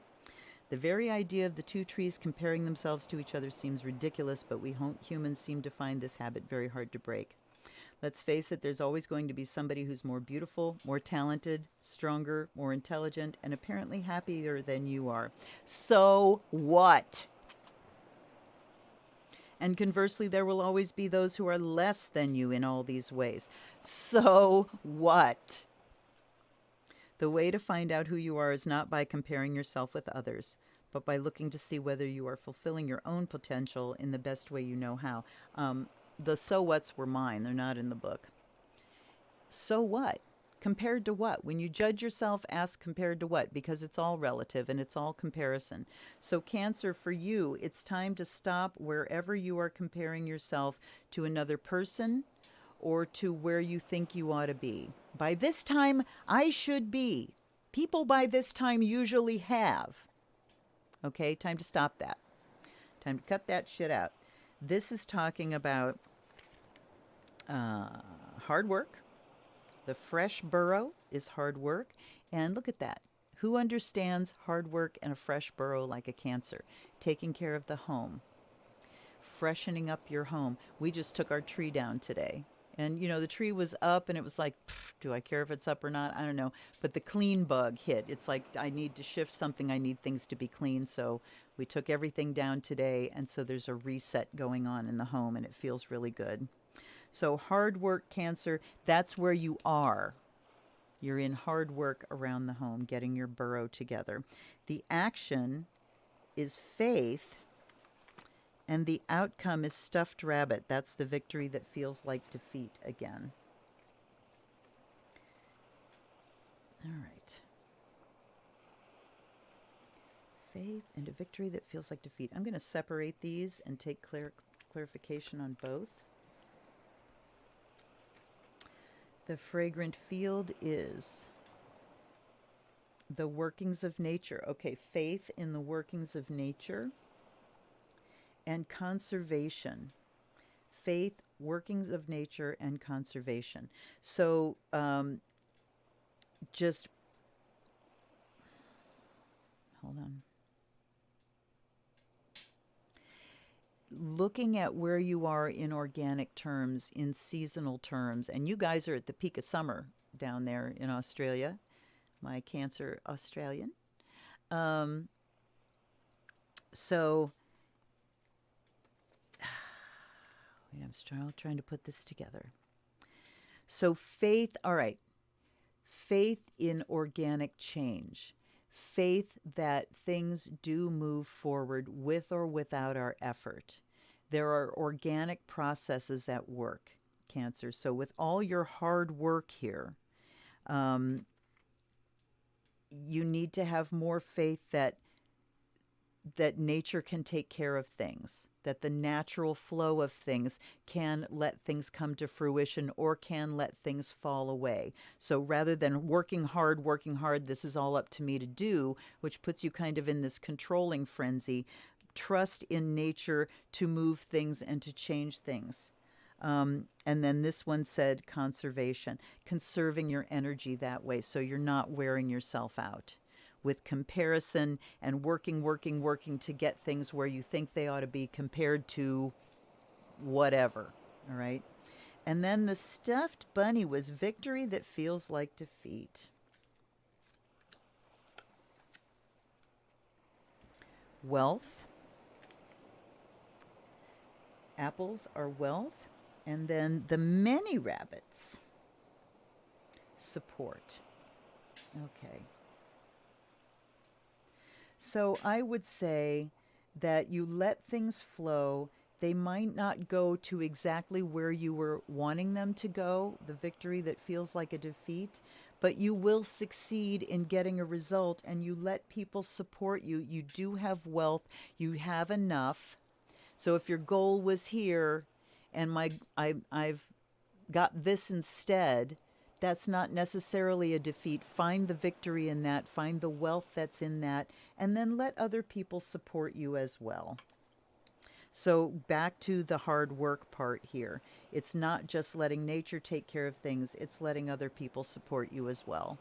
The very idea of the two trees comparing themselves to each other seems ridiculous, but we humans seem to find this habit very hard to break. Let's face it, there's always going to be somebody who's more beautiful, more talented, stronger, more intelligent, and apparently happier than you are. So what? And conversely, there will always be those who are less than you in all these ways. So what? The way to find out who you are is not by comparing yourself with others, but by looking to see whether you are fulfilling your own potential in the best way you know how. The so whats were mine. They're not in the book. So what? Compared to what? When you judge yourself, ask compared to what? Because it's all relative and it's all comparison. So Cancer, for you, it's time to stop wherever you are comparing yourself to another person or to where you think you ought to be. By this time, I should be. People by this time usually have. Okay, time to stop that. Time to cut that shit out. This is talking about hard work. The fresh burrow is hard work. And look at that. Who understands hard work and a fresh burrow like a Cancer? Taking care of the home. Freshening up your home. We just took our tree down today. And, you know, the tree was up and it was like, do I care if it's up or not? I don't know. But the clean bug hit. It's like, I need to shift something. I need things to be clean. So we took everything down today. And so there's a reset going on in the home and it feels really good. So hard work, Cancer, that's where you are. You're in hard work around the home, getting your burrow together. The action is faith, and the outcome is stuffed rabbit. That's the victory that feels like defeat again. All right. Faith and a victory that feels like defeat. I'm going to separate these and take clarification on both. The fragrant field is the workings of nature. Okay, faith in the workings of nature and conservation. Faith, workings of nature, and conservation. So just hold on. Looking at where you are in organic terms, in seasonal terms, and you guys are at the peak of summer down there in Australia, my Cancer Australian. So I'm still trying to put this together. So faith, all right, faith in organic change. Faith that things do move forward with or without our effort. There are organic processes at work, Cancer. So with all your hard work here, you need to have more faith that nature can take care of things, that the natural flow of things can let things come to fruition or can let things fall away. So rather than working hard, this is all up to me to do, which puts you kind of in this controlling frenzy, trust in nature to move things and to change things. And then this one said conservation, conserving your energy that way so you're not wearing yourself out with comparison and working to get things where you think they ought to be compared to whatever, all right? And then the stuffed bunny was victory that feels like defeat. Wealth. Apples are wealth. And then the many rabbits. Support. Okay. So I would say that you let things flow. They might not go to exactly where you were wanting them to go, the victory that feels like a defeat, but you will succeed in getting a result, and you let people support you. You do have wealth. You have enough. So if your goal was here and I've got this instead, that's not necessarily a defeat. Find the victory in that. Find the wealth that's in that. And then let other people support you as well. So back to the hard work part here. It's not just letting nature take care of things. It's letting other people support you as well.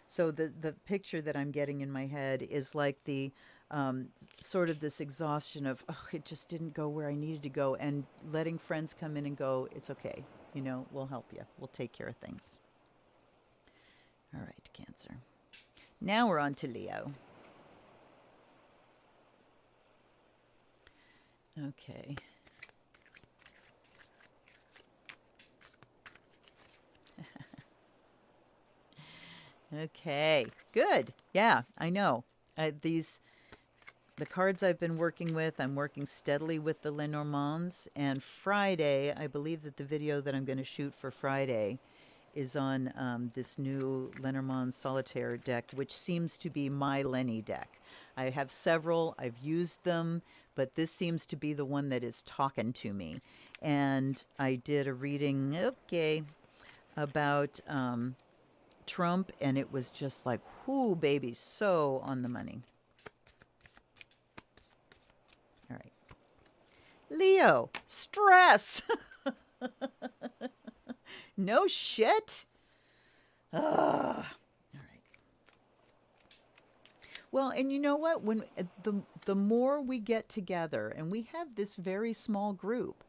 So the picture that I'm getting in my head is like the sort of this exhaustion of, oh, it just didn't go where I needed to go. And letting friends come in and go, it's okay. You know, we'll help you. We'll take care of things. All right, Cancer. Now we're on to Leo. Okay. Okay, good. Yeah, I know. The cards I've been working with, I'm working steadily with the Lenormands. And Friday, I believe that the video that I'm going to shoot for Friday is on this new Lenormand Solitaire deck, which seems to be my Lenny deck. I have several, I've used them, but this seems to be the one that is talking to me. And I did a reading, about Trump, and it was just like, whoo, baby, so on the money. All right. Leo, stress. No shit. Ugh. All right. Well, and you know what? When the more we get together, and we have this very small group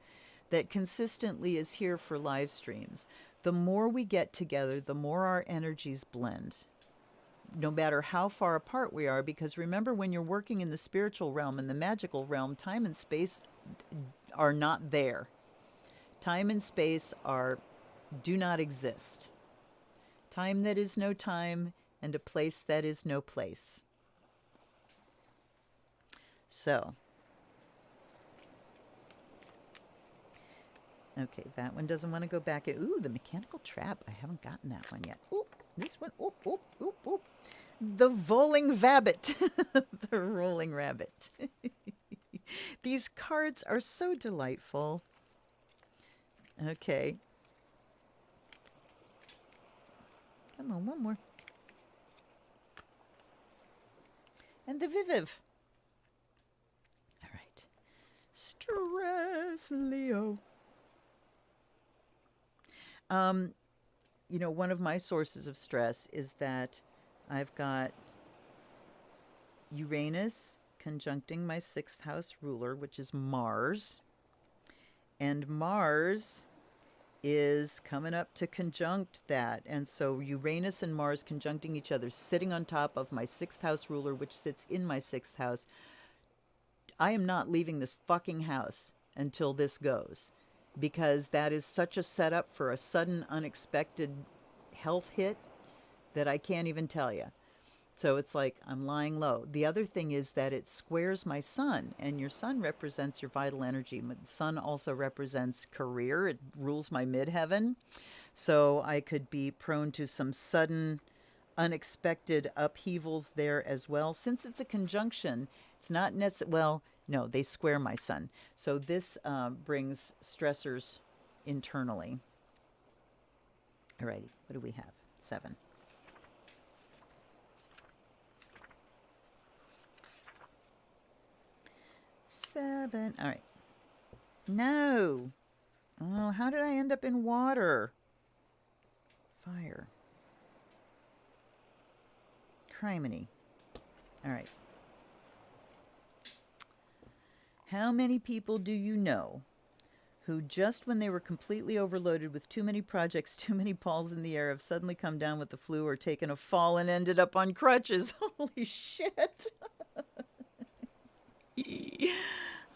that consistently is here for live streams, the more we get together, the more our energies blend. No matter how far apart we are, because remember, when you're working in the spiritual realm and the magical realm, time and space are not there. Time and space do not exist. Time that is no time, and a place that is no place. So, okay, that one doesn't want to go back. Ooh, the mechanical trap. I haven't gotten that one yet. Ooh, this one. Oop, oop, oop, oop. The rolling rabbit. The rolling rabbit. These cards are so delightful. Okay. Come on, one more. And the Viviv. All right. Stress, Leo. You know, one of my sources of stress is that I've got Uranus conjuncting my 6th house ruler, which is Mars. And Mars is coming up to conjunct that. And so Uranus and Mars conjuncting each other, sitting on top of my 6th house ruler, which sits in my 6th house. I am not leaving this fucking house until this goes, because that is such a setup for a sudden, unexpected health hit that I can't even tell you. So it's like I'm lying low. The other thing is that it squares my sun, and your sun represents your vital energy. The sun also represents career. It rules my midheaven. So I could be prone to some sudden, unexpected upheavals there as well. Since it's a conjunction, it's not necessarily, well, no, they square my sun. So this brings stressors internally. Alrighty, what do we have? 7. All right. No. Oh, how did I end up in water? Fire. Criminy. All right. How many people do you know who, just when they were completely overloaded with too many projects, too many balls in the air, have suddenly come down with the flu or taken a fall and ended up on crutches? Holy shit.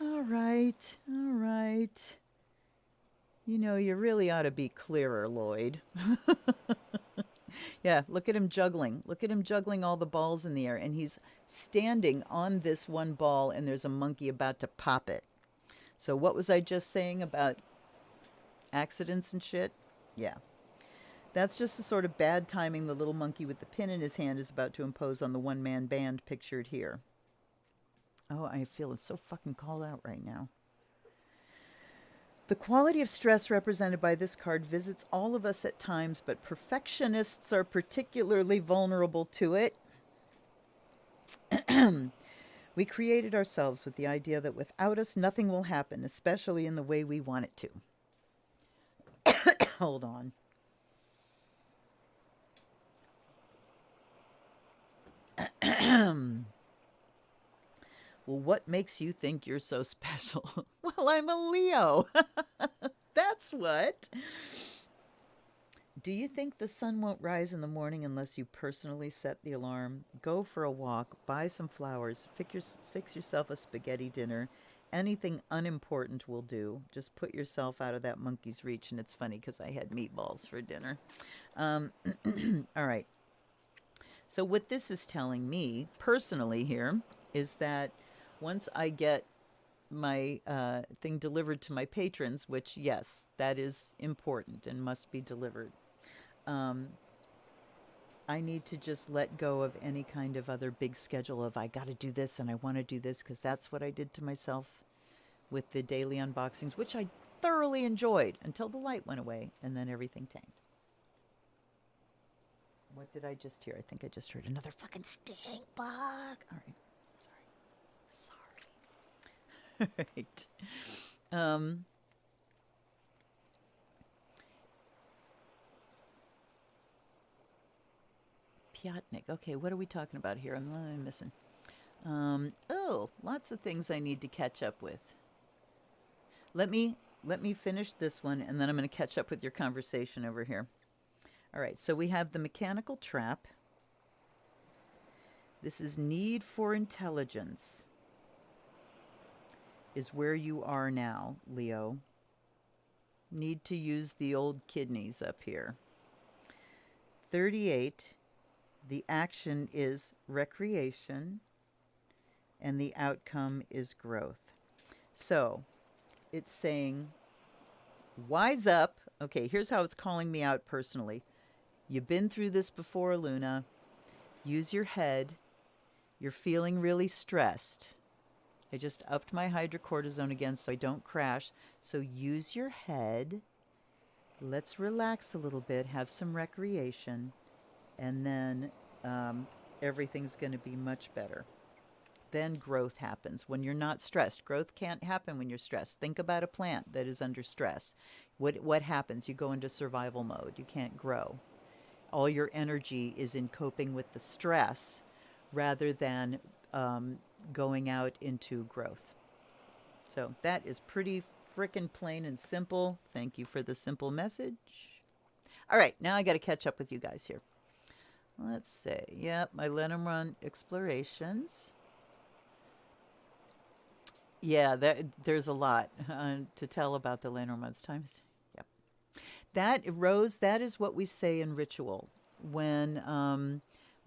All right. All right. You know, you really ought to be clearer, Lloyd. Yeah, look at him juggling. Look at him juggling all the balls in the air. And he's standing on this one ball, and there's a monkey about to pop it. So what was I just saying about accidents and shit? Yeah. That's just the sort of bad timing the little monkey with the pin in his hand is about to impose on the one-man band pictured here. Oh, I feel so fucking called out right now. The quality of stress represented by this card visits all of us at times, but perfectionists are particularly vulnerable to it. We created ourselves with the idea that without us, nothing will happen, especially in the way we want it to. Hold on. Well, what makes you think you're so special? Well, I'm a Leo. That's what. Do you think the sun won't rise in the morning unless you personally set the alarm? Go for a walk, buy some flowers, fix yourself a spaghetti dinner. Anything unimportant will do. Just put yourself out of that monkey's reach. And it's funny because I had meatballs for dinner. All right. So what this is telling me personally here is that once I get my thing delivered to my patrons, which, yes, that is important and must be delivered, I need to just let go of any kind of other big schedule of I got to do this and I want to do this, because that's what I did to myself with the daily unboxings, which I thoroughly enjoyed until the light went away and then everything tanked. What did I just hear? I think I just heard another fucking stink bug. All right. Sorry. All right. Piatnik. Okay, what are we talking about here? I'm missing. Oh, lots of things I need to catch up with. Let me finish this one, and then I'm going to catch up with your conversation over here. All right, so we have the mechanical trap. This is need for intelligence is where you are now, Leo. Need to use the old kidneys up here. 38, the action is recreation, and the outcome is growth. So it's saying, wise up. Okay, here's how it's calling me out personally. You've been through this before, Luna. Use your head. You're feeling really stressed. I just upped my hydrocortisone again so I don't crash. So use your head. Let's relax a little bit, have some recreation, and then everything's going to be much better. Then growth happens when you're not stressed. Growth can't happen when you're stressed. Think about a plant that is under stress. What happens? You go into survival mode. You can't grow. All your energy is in coping with the stress rather than going out into growth. So that is pretty frickin' plain and simple. Thank you for the simple message. All right, now I got to catch up with you guys here. Let's say, yep, my Lenormand explorations. Yeah, there's a lot to tell about the Lenormand's times. Yep. That, Rose, that is what we say in ritual. When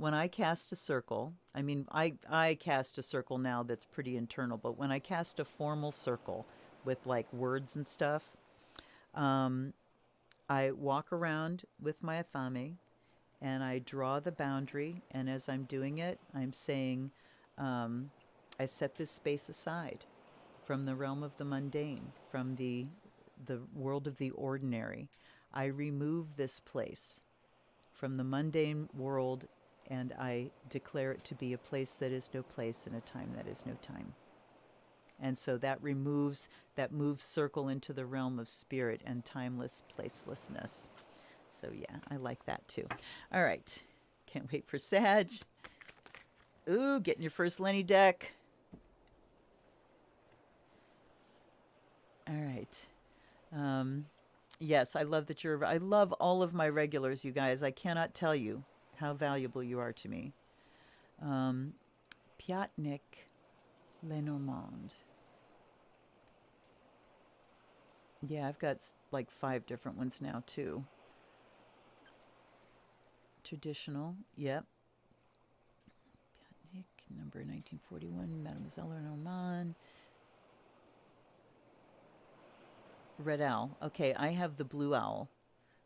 I cast a circle, I mean, I cast a circle now that's pretty internal, but when I cast a formal circle with like words and stuff, I walk around with my athame and I draw the boundary. And as I'm doing it, I'm saying, I set this space aside from the realm of the mundane, from the world of the ordinary. I remove this place from the mundane world, and I declare it to be a place that is no place and a time that is no time. And so that moves circle into the realm of spirit and timeless placelessness. So yeah, I like that too. All right. Can't wait for Sag. Ooh, getting your first Lenny deck. All right. Yes, I love that I love all of my regulars, you guys. I cannot tell you how valuable you are to me. Piatnik Lenormand. Yeah, I've got like 5 different ones now, too. Traditional, yep. Piatnik, number 1941, Mademoiselle Lenormand. Red owl. Okay, I have the blue owl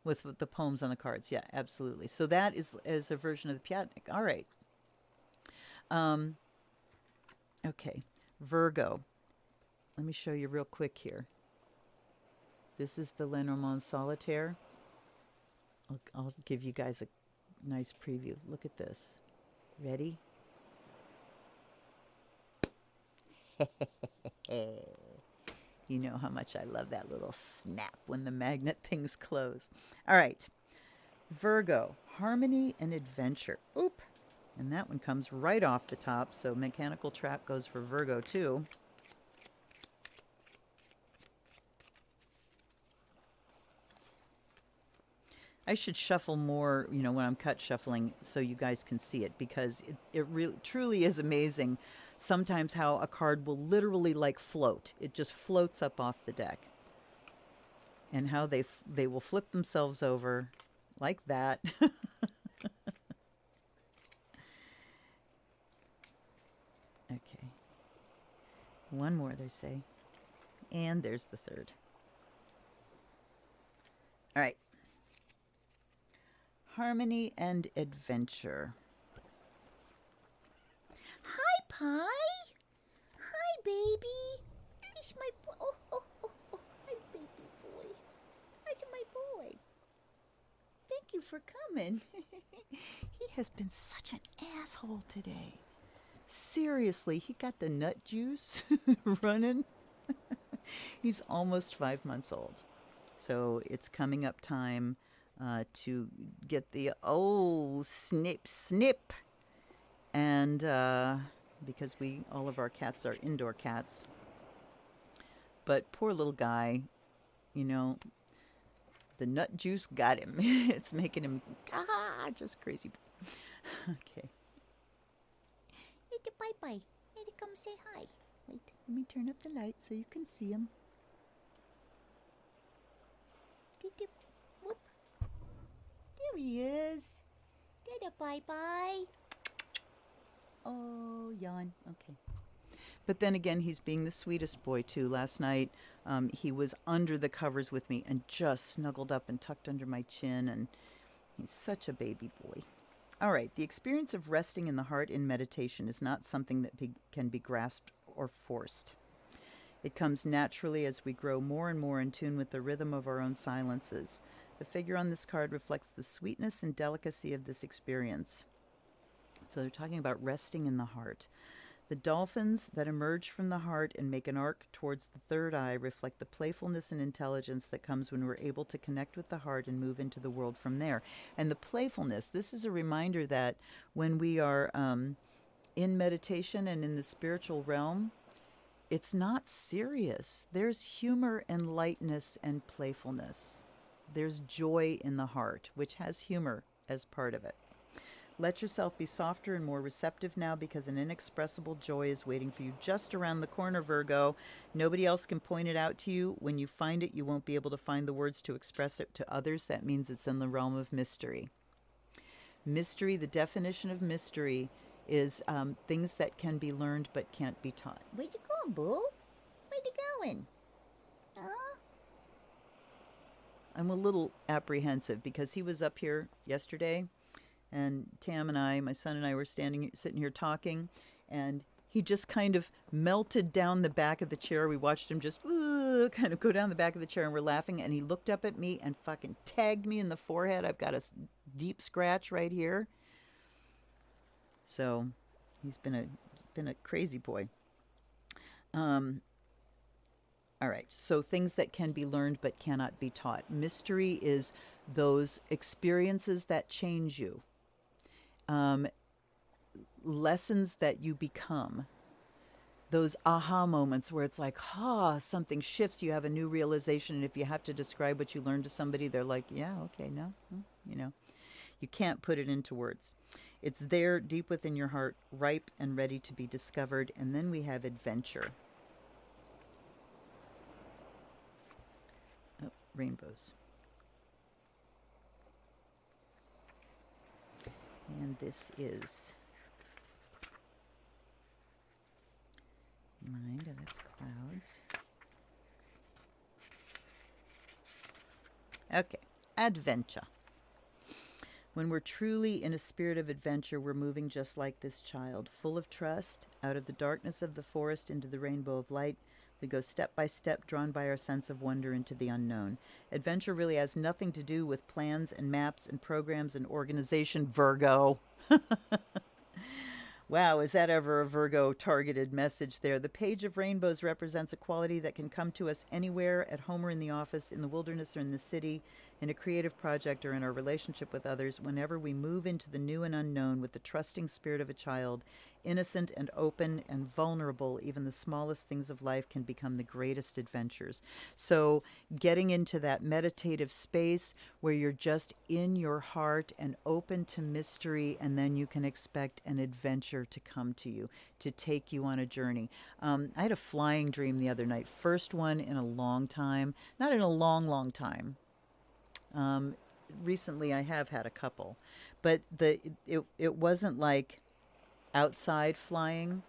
with the poems on the cards. Yeah, absolutely. So that is a version of the Piatnik. All right. Okay, Virgo. Let me show you real quick here. This is the Lenormand Solitaire. I'll give you guys a nice preview. Look at this. Ready? You know how much I love that little snap when the magnet things close. All right. Virgo, harmony and adventure. Oop. And that one comes right off the top. So mechanical trap goes for Virgo too. I should shuffle more, when I'm cut shuffling so you guys can see it, because it really truly is amazing sometimes how a card will literally like float. It just floats up off the deck. And how they will flip themselves over like that. Okay. One more, they say. And there's the third. All right. Harmony and adventure. Hi, Pie. Hi, baby. It's my boy. Oh, hi, baby boy. Hi to my boy. Thank you for coming. He has been such an asshole today. Seriously, he got the nut juice running. He's almost 5 months old. So it's coming up time to get the snip. And because all of our cats are indoor cats. But poor little guy, you know, the nut juice got him. It's making him just crazy. Okay. Hey, bye-bye. Hey, come say hi. Wait, let me turn up the light so you can see him. Whoop. There he is. Dada, bye-bye. Oh, yawn. Okay. But then again, he's being the sweetest boy, too. Last night, he was under the covers with me and just snuggled up and tucked under my chin, and he's such a baby boy. All right, the experience of resting in the heart in meditation is not something that can be grasped or forced. It comes naturally as we grow more and more in tune with the rhythm of our own silences. The figure on this card reflects the sweetness and delicacy of this experience. So they're talking about resting in the heart. The dolphins that emerge from the heart and make an arc towards the third eye reflect the playfulness and intelligence that comes when we're able to connect with the heart and move into the world from there. And the playfulness, this is a reminder that when we are in meditation and in the spiritual realm, it's not serious. There's humor and lightness and playfulness. There's joy in the heart, which has humor as part of it. Let yourself be softer and more receptive now because an inexpressible joy is waiting for you just around the corner, Virgo. Nobody else can point it out to you. When you find it, you won't be able to find the words to express it to others. That means it's in the realm of mystery. Mystery, the definition of mystery is things that can be learned but can't be taught. Where'd you going, boo? Where'd you going? Huh? I'm a little apprehensive because he was up here yesterday, and Tam and I, my son and I, were sitting here talking, and he just kind of melted down the back of the chair. We watched him just kind of go down the back of the chair, and we're laughing, and he looked up at me and fucking tagged me in the forehead. I've got a deep scratch right here. So he's been a crazy boy. All right, so things that can be learned but cannot be taught. Mystery is those experiences that change you, lessons that you become, those aha moments where it's like, something shifts, you have a new realization, and if you have to describe what you learned to somebody, they're like, yeah, okay, no, you can't put it into words. It's there deep within your heart, ripe and ready to be discovered. And then we have adventure. Oh, rainbows. And this is mind, and that's clouds. Okay, adventure. When we're truly in a spirit of adventure, we're moving just like this child, full of trust, out of the darkness of the forest into the rainbow of light. We go step by step, drawn by our sense of wonder into the unknown. Adventure really has nothing to do with plans and maps and programs and organization, Virgo. Wow, is that ever a Virgo targeted message there? The page of rainbows represents a quality that can come to us anywhere, at home or in the office, in the wilderness or in the city, in a creative project or in our relationship with others. Whenever we move into the new and unknown with the trusting spirit of a child, innocent and open and vulnerable, even the smallest things of life can become the greatest adventures. So getting into that meditative space where you're just in your heart and open to mystery, and then you can expect an adventure to come to you, to take you on a journey. I had a flying dream the other night, first one in a long time, not in a long time. Recently I have had a couple, but it wasn't like outside flying.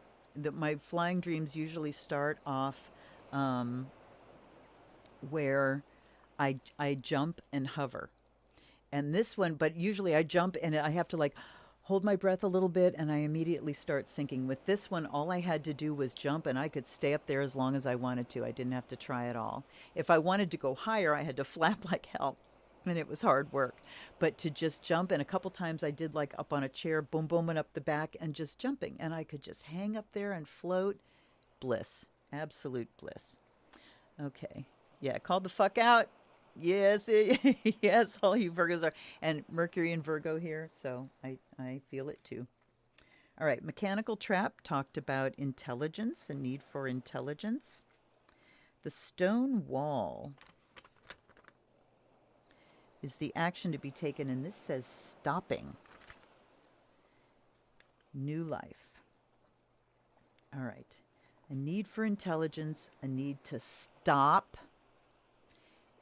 My flying dreams usually start off where I jump and hover. And this one, but usually I jump and I have to like hold my breath a little bit and I immediately start sinking. With this one, all I had to do was jump and I could stay up there as long as I wanted to. I didn't have to try at all. If I wanted to go higher, I had to flap like hell. And it was hard work. But to just jump, and a couple times I did like up on a chair, boom, boom, and up the back and just jumping. And I could just hang up there and float. Bliss. Absolute bliss. Okay. Yeah, called the fuck out. Yes, yes, all you Virgos are. And Mercury in Virgo here, so I feel it too. All right, mechanical trap talked about intelligence, a need for intelligence. The stone wall is the action to be taken, and this says stopping. New life. All right, a need for intelligence, a need to stop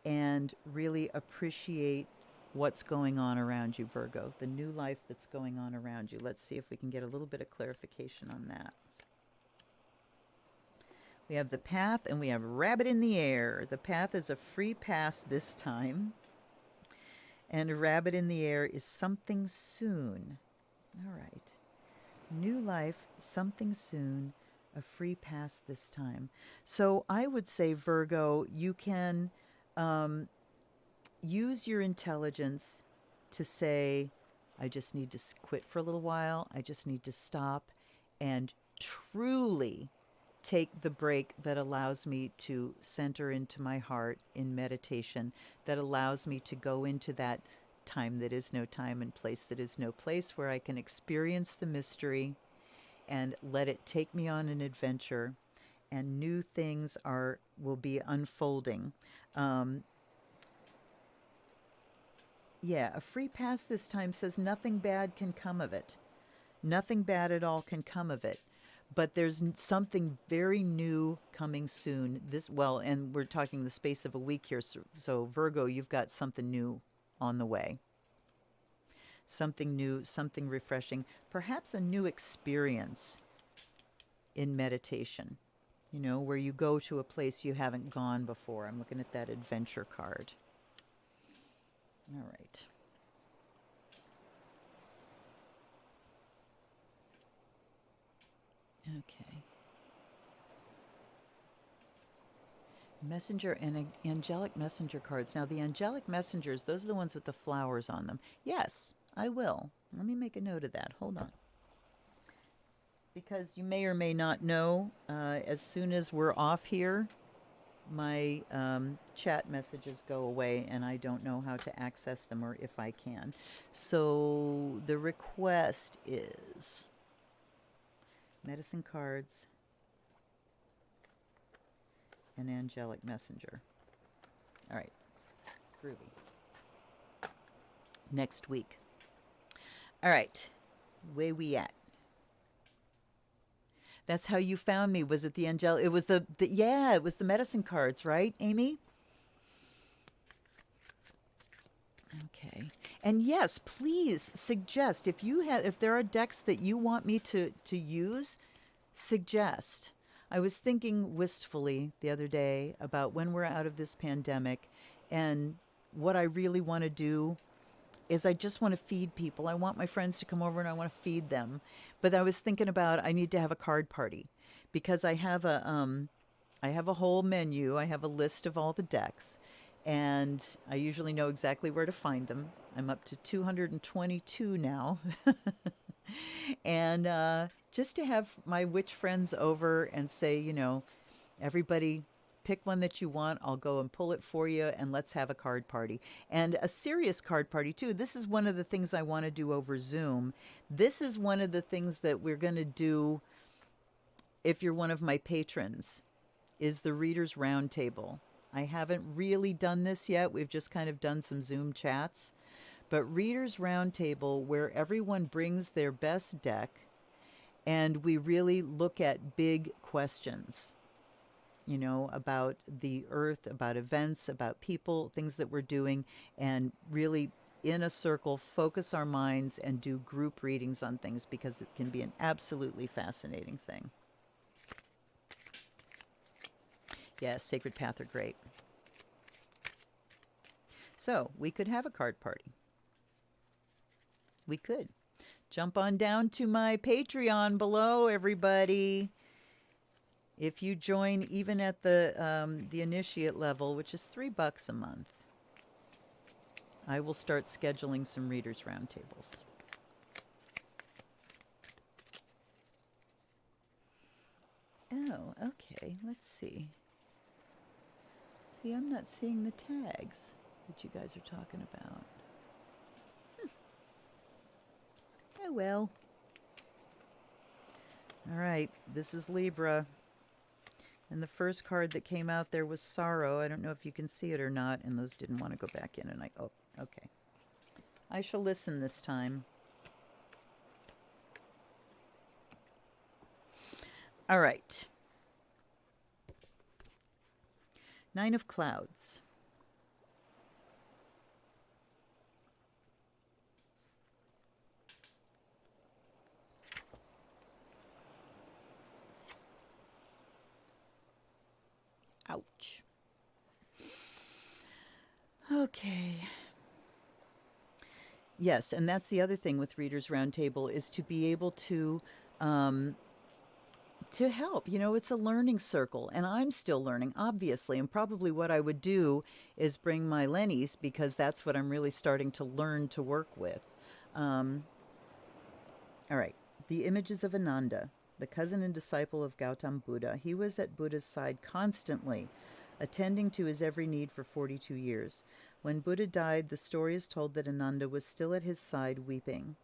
and really appreciate what's going on around you, Virgo, the new life that's going on around you. Let's see if we can get a little bit of clarification on that. We have the path and we have rabbit in the air. The path is a free pass this time. And rabbit in the air is something soon. All right. New life, something soon, a free pass this time. So I would say, Virgo, you can use your intelligence to say, I just need to quit for a little while. I just need to stop and truly take the break that allows me to center into my heart in meditation, that allows me to go into that time that is no time and place that is no place, where I can experience the mystery and let it take me on an adventure, and new things will be unfolding. Yeah, a free pass this time says nothing bad can come of it. Nothing bad at all can come of it. But there's something very new coming soon. And we're talking the space of a week here. So Virgo, you've got something new on the way. Something new, something refreshing. Perhaps a new experience in meditation. You know, where you go to a place you haven't gone before. I'm looking at that adventure card. All right. Okay. Messenger and angelic messenger cards. Now, the angelic messengers, those are the ones with the flowers on them. Yes, I will. Let me make a note of that. Hold on. Because you may or may not know, as soon as we're off here, my chat messages go away and I don't know how to access them or if I can. So the request is medicine cards and angelic messenger. All right, groovy. Next week. All right, where we at? That's how you found me. Was it the angelic? It was it was the medicine cards, right, Amy? Okay. And yes, please suggest if there are decks that you want me to use, suggest. I was thinking wistfully the other day about when we're out of this pandemic, and what I really want to do is I just want to feed people. I want my friends to come over and I want to feed them. But I was thinking about I need to have a card party, because I have a whole menu. I have a list of all the decks, and I usually know exactly where to find them. I'm up to 222 now. And just to have my witch friends over and say, you know, everybody pick one that you want. I'll go and pull it for you, and let's have a card party. And a serious card party, too. This is one of the things I want to do over Zoom. This is one of the things that we're going to do, if you're one of my patrons, is the Readers Roundtable. I haven't really done this yet. We've just kind of done some Zoom chats. But Readers Roundtable, where everyone brings their best deck, and we really look at big questions, you know, about the earth, about events, about people, things that we're doing, and really in a circle focus our minds and do group readings on things, because it can be an absolutely fascinating thing. Yes, Sacred Path are great. So we could have a card party. We could. Jump on down to my Patreon below, everybody. If you join even at the initiate level, which is $3 a month, I will start scheduling some readers roundtables. Oh, okay. Let's see. See, I'm not seeing the tags that you guys are talking about. Oh, well. All right. This is Libra. And the first card that came out there was Sorrow. I don't know if you can see it or not. And those didn't want to go back in. And oh, okay. I shall listen this time. All right. Nine of Clouds. Ouch. Okay. Yes, and that's the other thing with Readers Roundtable is to be able to help. You know, it's a learning circle, and I'm still learning, obviously. And probably what I would do is bring my Lennies, because that's what I'm really starting to learn to work with. All right. The images of Ananda, the cousin and disciple of Gautam Buddha. He was at Buddha's side constantly, attending to his every need for 42 years. When Buddha died, the story is told that Ananda was still at his side weeping.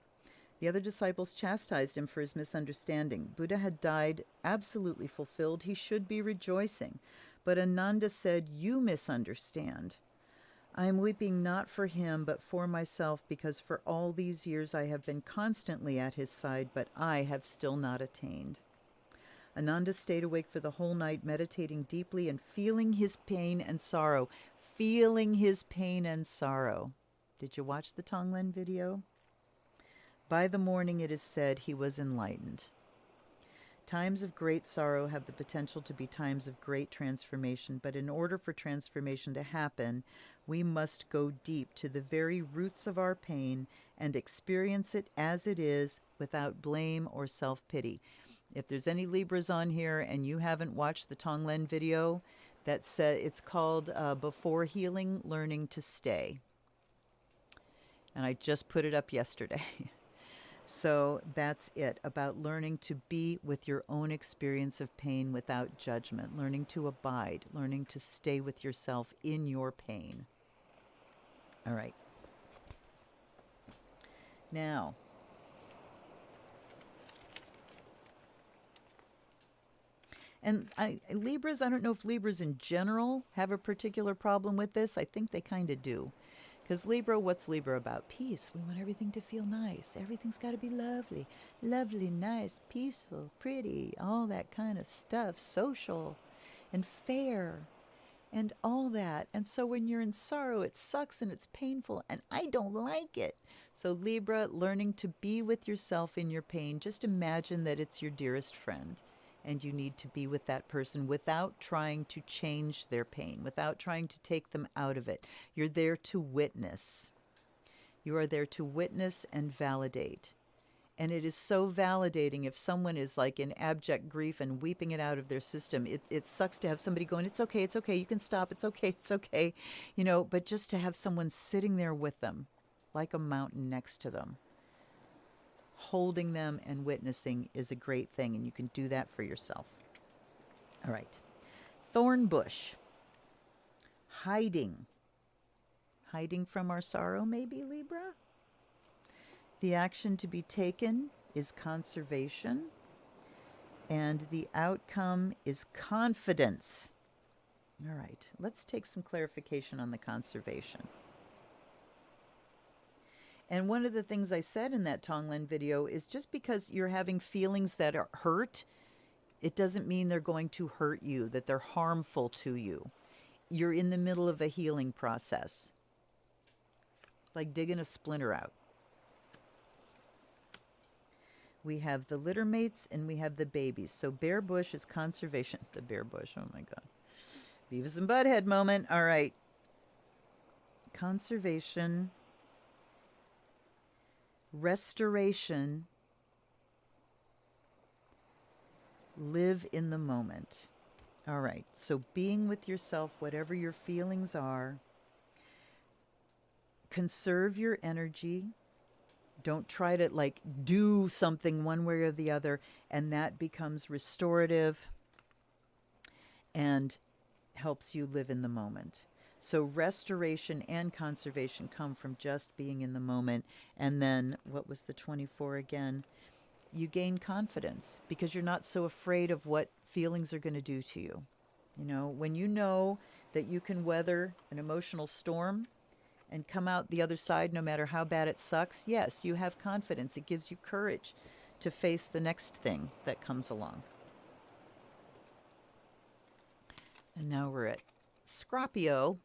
The other disciples chastised him for his misunderstanding. Buddha had died absolutely fulfilled. He should be rejoicing. But Ananda said, "You misunderstand. I am weeping not for him, but for myself, because for all these years I have been constantly at his side, but I have still not attained." Ananda stayed awake for the whole night, meditating deeply and feeling his pain and sorrow. Feeling his pain and sorrow. Did you watch the Tonglen video? By the morning, it is said, he was enlightened. Times of great sorrow have the potential to be times of great transformation, but in order for transformation to happen, we must go deep to the very roots of our pain and experience it as it is without blame or self-pity. If there's any Libras on here and you haven't watched the Tonglen video, it's called Before Healing, Learning to Stay. And I just put it up yesterday. So that's it, about learning to be with your own experience of pain without judgment, learning to abide, learning to stay with yourself in your pain. All right. Now, and Libras, I don't know if Libras in general have a particular problem with this. I think they kind of do. Because Libra, what's Libra about? Peace. We want everything to feel nice. Everything's got to be lovely. Lovely, nice, peaceful, pretty, all that kind of stuff. Social and fair and all that. And so when you're in sorrow, it sucks and it's painful and I don't like it. So Libra, learning to be with yourself in your pain. Just imagine that it's your dearest friend. And you need to be with that person without trying to change their pain, without trying to take them out of it. You're there to witness. You are there to witness and validate. And it is so validating if someone is like in abject grief and weeping it out of their system. It sucks to have somebody going, it's okay, you can stop, it's okay, you know, but just to have someone sitting there with them, like a mountain next to them, holding them and witnessing is a great thing, and you can do that for yourself. All right. Thorn bush. Hiding. Hiding from our sorrow, maybe, Libra? The action to be taken is conservation, and the outcome is confidence. All right. Let's take some clarification on the conservation. And one of the things I said in that Tonglen video is just because you're having feelings that are hurt, it doesn't mean they're going to hurt you, that they're harmful to you. You're in the middle of a healing process. Like digging a splinter out. We have the litter mates and we have the babies. So bare bush is conservation. The bare bush, oh my God. Beavis and Butthead moment. All right. Conservation restoration, live in the moment. All right, so being with yourself, whatever your feelings are, conserve your energy. Don't try to like do something one way or the other, and that becomes restorative and helps you live in the moment. So restoration and conservation come from just being in the moment. And then, what was the 24 again? You gain confidence because you're not so afraid of what feelings are going to do to you. You know, when you know that you can weather an emotional storm and come out the other side no matter how bad it sucks, yes, you have confidence. It gives you courage to face the next thing that comes along. And now we're at Scorpio.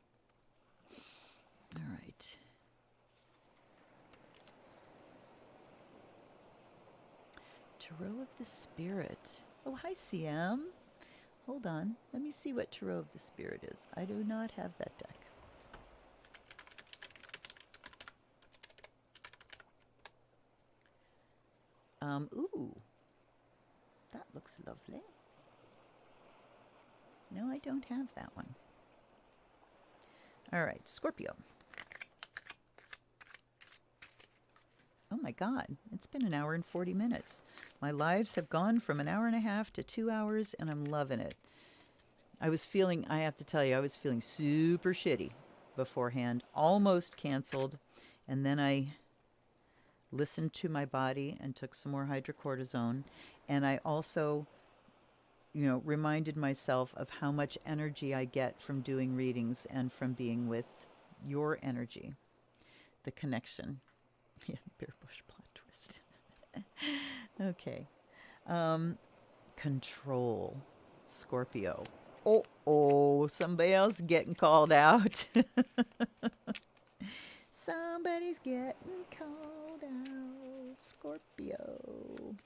All right. Tarot of the Spirit. Oh, hi, CM. Hold on. Let me see what Tarot of the Spirit is. I do not have that deck. Ooh. That looks lovely. No, I don't have that one. All right, Scorpio. Oh my God, it's been an hour and 40 minutes. My lives have gone from an hour and a half to 2 hours, and I'm loving it. I have to tell you, I was feeling super shitty beforehand, almost canceled, and then I listened to my body and took some more hydrocortisone, and I also reminded myself of how much energy I get from doing readings and from being with your energy, the connection. Yeah, bare bush plot twist. Okay. Control, Scorpio. Oh, somebody else getting called out. Somebody's getting called out. Scorpio.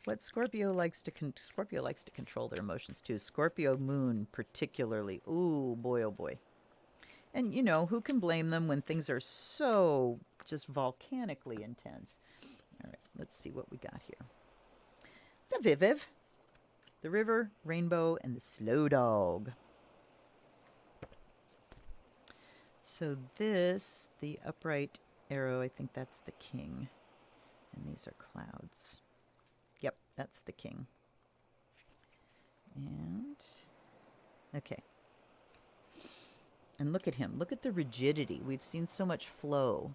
What Scorpio likes to control their emotions too. Scorpio moon particularly. Ooh, boy, oh boy. And who can blame them when things are so just volcanically intense? All right, let's see what we got here. The Viviv, the river, rainbow, and the slow dog. So this, the upright arrow, I think that's the king. And these are clouds. Yep, that's the king. And, okay. And look at him. Look at the rigidity. We've seen so much flow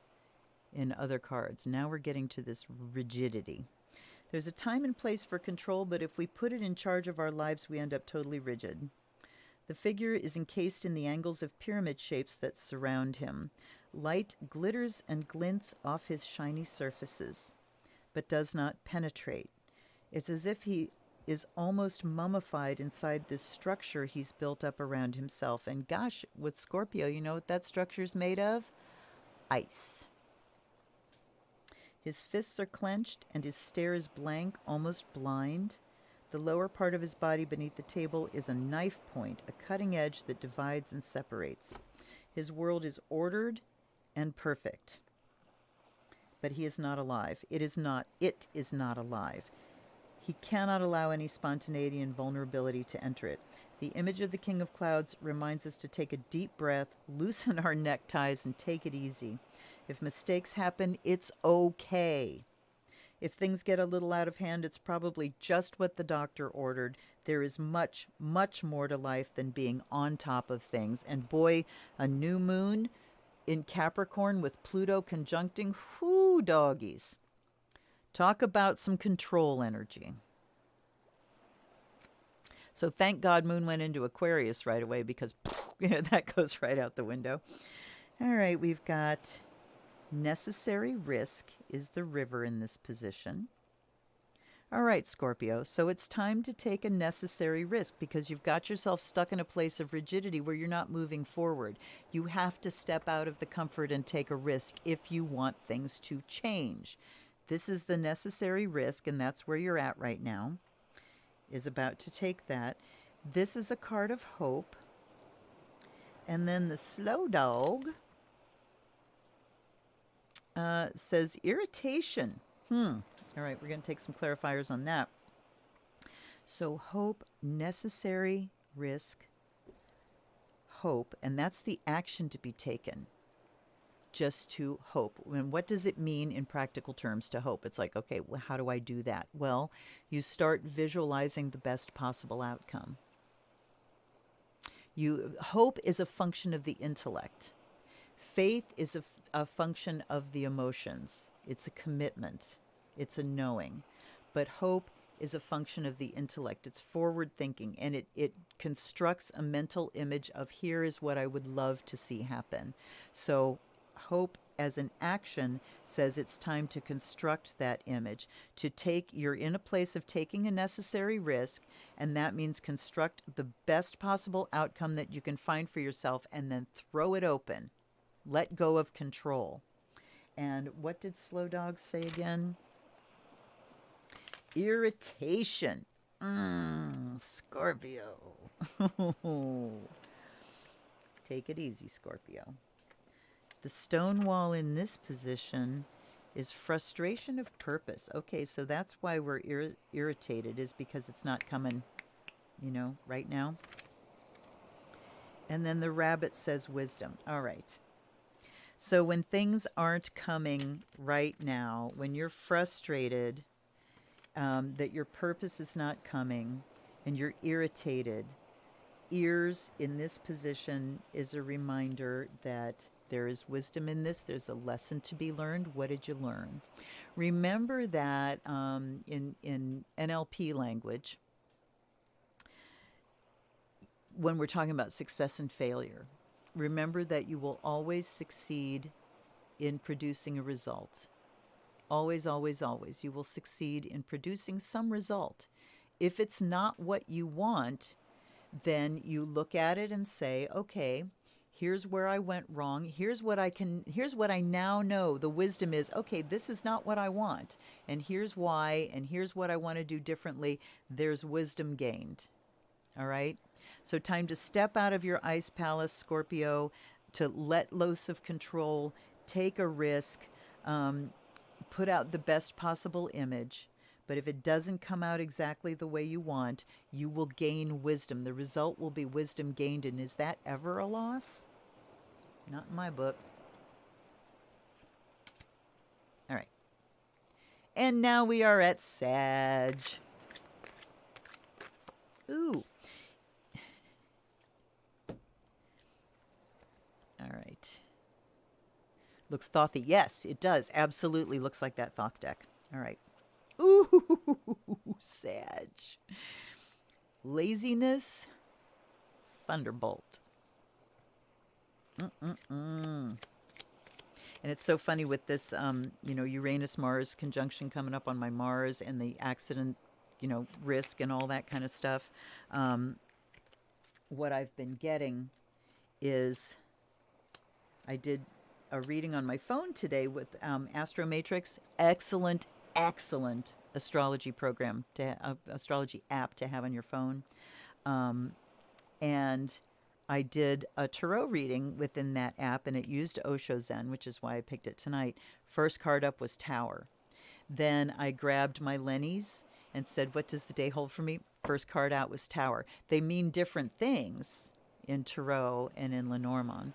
in other cards. Now we're getting to this rigidity. There's a time and place for control, but if we put it in charge of our lives, we end up totally rigid. The figure is encased in the angles of pyramid shapes that surround him. Light glitters and glints off his shiny surfaces, but does not penetrate. It's as if he is almost mummified inside this structure he's built up around himself. And gosh, with Scorpio, you know what that structure is made of? Ice. His fists are clenched and his stare is blank, almost blind. The lower part of his body beneath the table is a knife point, a cutting edge that divides and separates. His world is ordered and perfect. But he is not alive. It is not alive. He cannot allow any spontaneity and vulnerability to enter it. The image of the King of Clouds reminds us to take a deep breath, loosen our neckties, and take it easy. If mistakes happen, it's okay. If things get a little out of hand, it's probably just what the doctor ordered. There is much, much more to life than being on top of things. And boy, a new moon in Capricorn with Pluto conjuncting, whoo, doggies. Talk about some control energy. So thank God Moon went into Aquarius right away because that goes right out the window. All right, we've got necessary risk is the river in this position. All right, Scorpio, so it's time to take a necessary risk because you've got yourself stuck in a place of rigidity where you're not moving forward. You have to step out of the comfort and take a risk if you want things to change. This is the necessary risk, and that's where you're at right now, is about to take that. This is a card of hope. And then the slow dog says irritation. All right, we're going to take some clarifiers on that. So hope, necessary, risk, hope, and that's the action to be taken. Just to hope. And what does it mean in practical terms to hope? It's like, okay, well, how do I do that? Well, you start visualizing the best possible outcome. Hope is a function of the intellect. Faith is a function of the emotions. It's a commitment. It's a knowing. But hope is a function of the intellect. It's forward thinking, and it constructs a mental image of here is what I would love to see happen. So hope as an action says it's time to construct that image. You're in a place of taking a necessary risk, and that means construct the best possible outcome that you can find for yourself and then throw it open. Let go of control. And what did Slow Dog say again? Irritation. Scorpio. Take it easy, Scorpio. The stone wall in this position is frustration of purpose. Okay, so that's why we're irritated, is because it's not coming, right now. And then the rabbit says wisdom. All right. So when things aren't coming right now, when you're frustrated that your purpose is not coming and you're irritated, ears in this position is a reminder that there is wisdom in this. There's a lesson to be learned. What did you learn? Remember that in NLP language, when we're talking about success and failure, remember that you will always succeed in producing a result. Always, always, always. You will succeed in producing some result. If it's not what you want, then you look at it and say, okay, here's where I went wrong. Here's what I now know. The wisdom is, okay, this is not what I want. And here's why, and here's what I want to do differently. There's wisdom gained. All right? So time to step out of your ice palace, Scorpio, to let loose of control, take a risk, put out the best possible image. But if it doesn't come out exactly the way you want, you will gain wisdom. The result will be wisdom gained. And is that ever a loss? Not in my book. All right. And now we are at Sag. Ooh. All right. Looks thothy. Yes, it does. Absolutely looks like that Thoth deck. All right. Ooh, Sag. Laziness, thunderbolt. And it's so funny with this, Uranus-Mars conjunction coming up on my Mars and the accident, risk and all that kind of stuff. What I've been getting is I did a reading on my phone today with Astro Matrix. Excellent astrology program, astrology app to have on your phone. And I did a tarot reading within that app, and it used Osho Zen, which is why I picked it tonight. First card up was Tower. Then I grabbed my Lennies and said, what does the day hold for me? First card out was Tower. They mean different things in tarot and in Lenormand.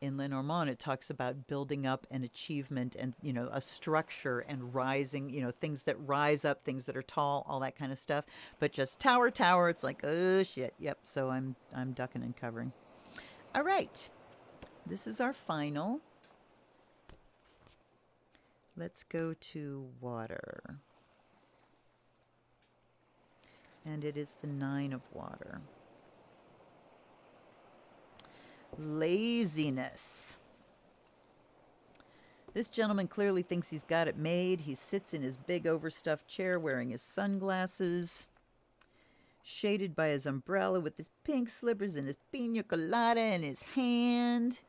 In Lenormand, it talks about building up an achievement and, a structure and rising, things that rise up, things that are tall, all that kind of stuff. But just tower, it's like, oh, shit. Yep. So I'm ducking and covering. All right. This is our final. Let's go to water. And it is the 9 of water. Laziness. This gentleman clearly thinks he's got it made. He sits in his big overstuffed chair wearing his sunglasses, shaded by his umbrella with his pink slippers and his pina colada in his hand.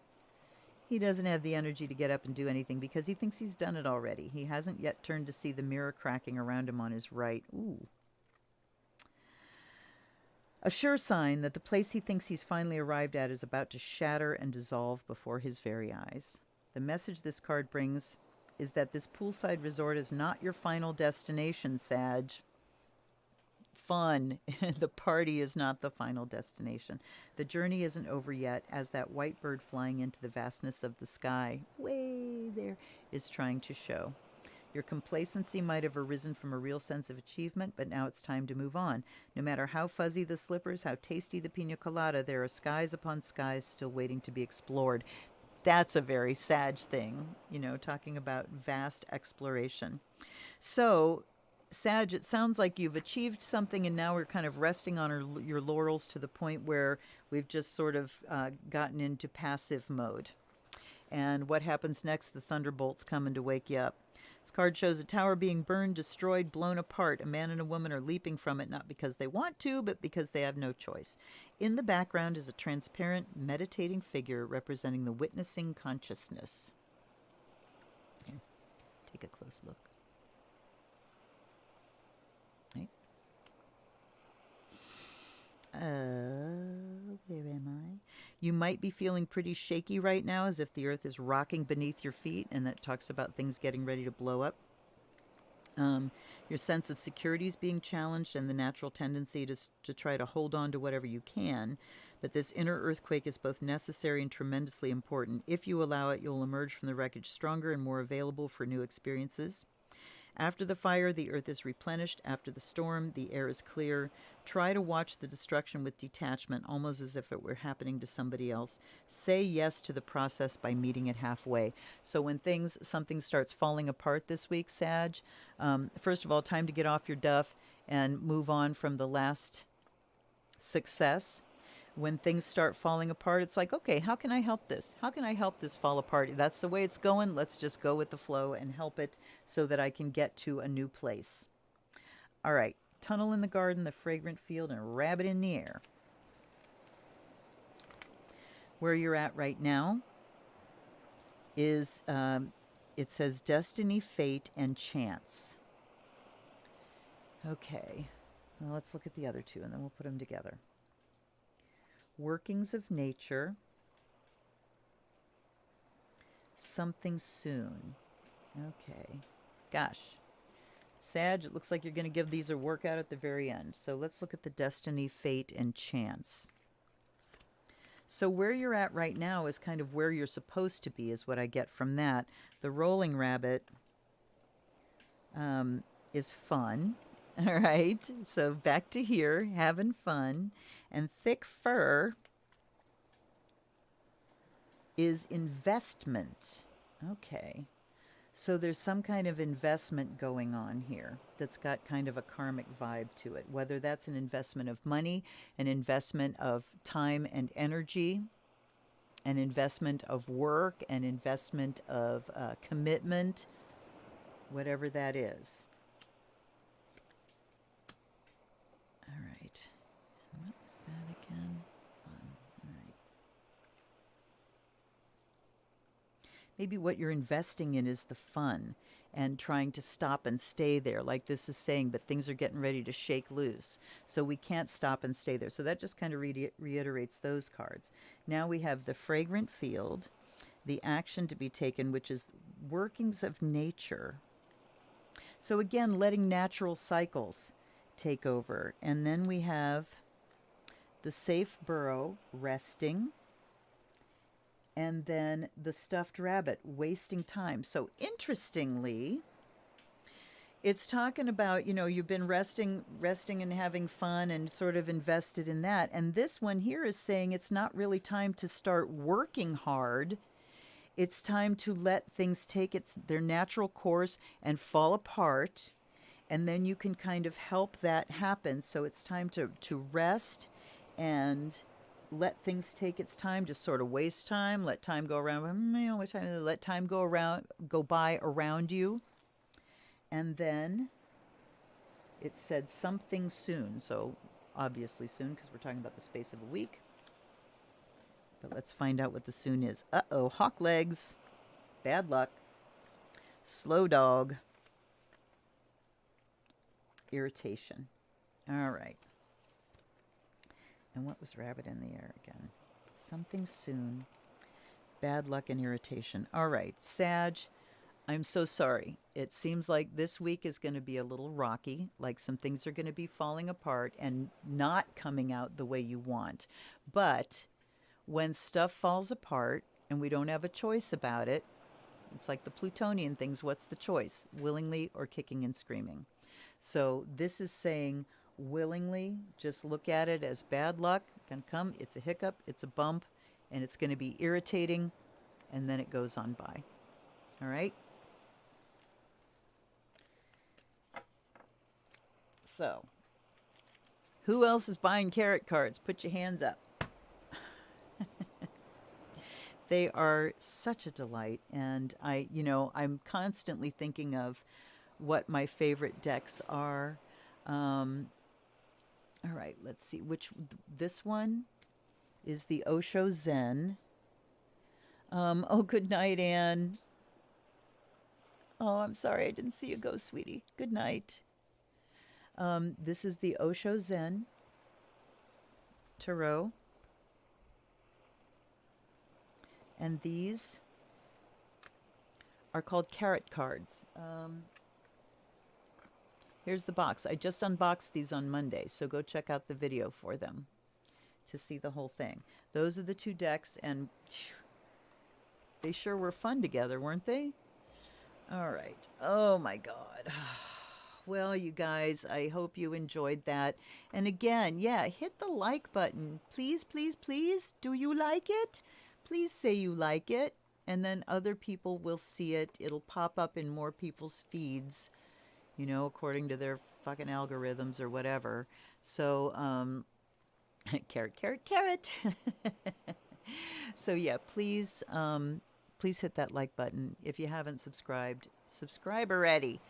He doesn't have the energy to get up and do anything because he thinks he's done it already. He hasn't yet turned to see the mirror cracking around him on his right. Ooh. A sure sign that the place he thinks he's finally arrived at is about to shatter and dissolve before his very eyes. The message this card brings is that this poolside resort is not your final destination, Sag. Fun. The party is not the final destination. The journey isn't over yet, as that white bird flying into the vastness of the sky, way there, is trying to show. Your complacency might have arisen from a real sense of achievement, but now it's time to move on. No matter how fuzzy the slippers, how tasty the pina colada, there are skies upon skies still waiting to be explored. That's a very Sag thing, talking about vast exploration. So, Sag, it sounds like you've achieved something and now we're kind of resting on your laurels to the point where we've just sort of gotten into passive mode. And what happens next? The thunderbolts coming to wake you up. This card shows a tower being burned, destroyed, blown apart. A man and a woman are leaping from it, not because they want to, but because they have no choice. In the background is a transparent, meditating figure representing the witnessing consciousness. Here, take a close look. Right. Where am I? You might be feeling pretty shaky right now, as if the earth is rocking beneath your feet, and that talks about things getting ready to blow up. Your sense of security is being challenged, and the natural tendency to try to hold on to whatever you can. But this inner earthquake is both necessary and tremendously important. If you allow it, you'll emerge from the wreckage stronger and more available for new experiences. After the fire, the earth is replenished. After the storm, the air is clear. Try to watch the destruction with detachment, almost as if it were happening to somebody else. Say yes to the process by meeting it halfway. So when something starts falling apart this week, Sag, first of all, time to get off your duff and move on from the last success. When things start falling apart, it's like, okay, how can I help this? How can I help this fall apart? That's the way it's going. Let's just go with the flow and help it so that I can get to a new place. All right, tunnel in the garden, the fragrant field, and a rabbit in the air. Where you're at right now is, it says destiny, fate, and chance. Okay, well, let's look at the other two and then we'll put them together. Workings of nature, something soon. Okay. Gosh. Sag, it looks like you're going to give these a workout at the very end. So let's look at the destiny, fate, and chance. So where you're at right now is kind of where you're supposed to be, is what I get from that. The rolling rabbit is fun. All right. So back to here, having fun. And thick fur is investment. Okay. So there's some kind of investment going on here that's got kind of a karmic vibe to it, whether that's an investment of money, an investment of time and energy, an investment of work, an investment of commitment, whatever that is. All right. What was that again? Fun. All right. Maybe what you're investing in is the fun and trying to stop and stay there, like this is saying, but things are getting ready to shake loose. So we can't stop and stay there. So that just kind of reiterates those cards. Now we have the fragrant field, the action to be taken, which is workings of nature. So again, letting natural cycles take over. And then we have the safe burrow, resting. And then the stuffed rabbit, wasting time. So interestingly, it's talking about, you've been resting and having fun and sort of invested in that. And this one here is saying it's not really time to start working hard. It's time to let things take their natural course and fall apart. And then you can kind of help that happen. So it's time to rest and let things take its time, just sort of waste time, let time go around, let time go by around you. And then it said something soon. So obviously soon, because we're talking about the space of a week. But let's find out what the soon is. Uh-oh, hawk legs. Bad luck. Slow dog. Irritation. All right. And what was rabbit in the air again? Something soon. Bad luck and irritation. All right, Sag, I'm so sorry. It seems like this week is going to be a little rocky, like some things are going to be falling apart and not coming out the way you want. But when stuff falls apart and we don't have a choice about it, it's like the Plutonian things. What's the choice? Willingly or kicking and screaming? So this is saying willingly, just look at it as bad luck. Can come, it's a hiccup, it's a bump, and it's going to be irritating, and then it goes on by. All right? So, who else is buying tarot cards? Put your hands up. They are such a delight, and I'm constantly thinking of what my favorite decks are. All right, let's see this one is the Osho Zen. Oh, good night, Anne. Oh, I'm sorry I didn't see you go, sweetie. Good night. This is the Osho Zen Tarot. And these are called carrot cards. Here's the box. I just unboxed these on Monday, so go check out the video for them to see the whole thing. Those are the two decks, and they sure were fun together, weren't they? All right. Oh, my God. Well, you guys, I hope you enjoyed that. And again, yeah, hit the like button. Please, please, please. Do you like it? Please say you like it, and then other people will see it. It'll pop up in more people's feeds, according to their fucking algorithms or whatever. So, carrot, carrot, carrot. So yeah, please hit that like button. If you haven't subscribed, subscribe already.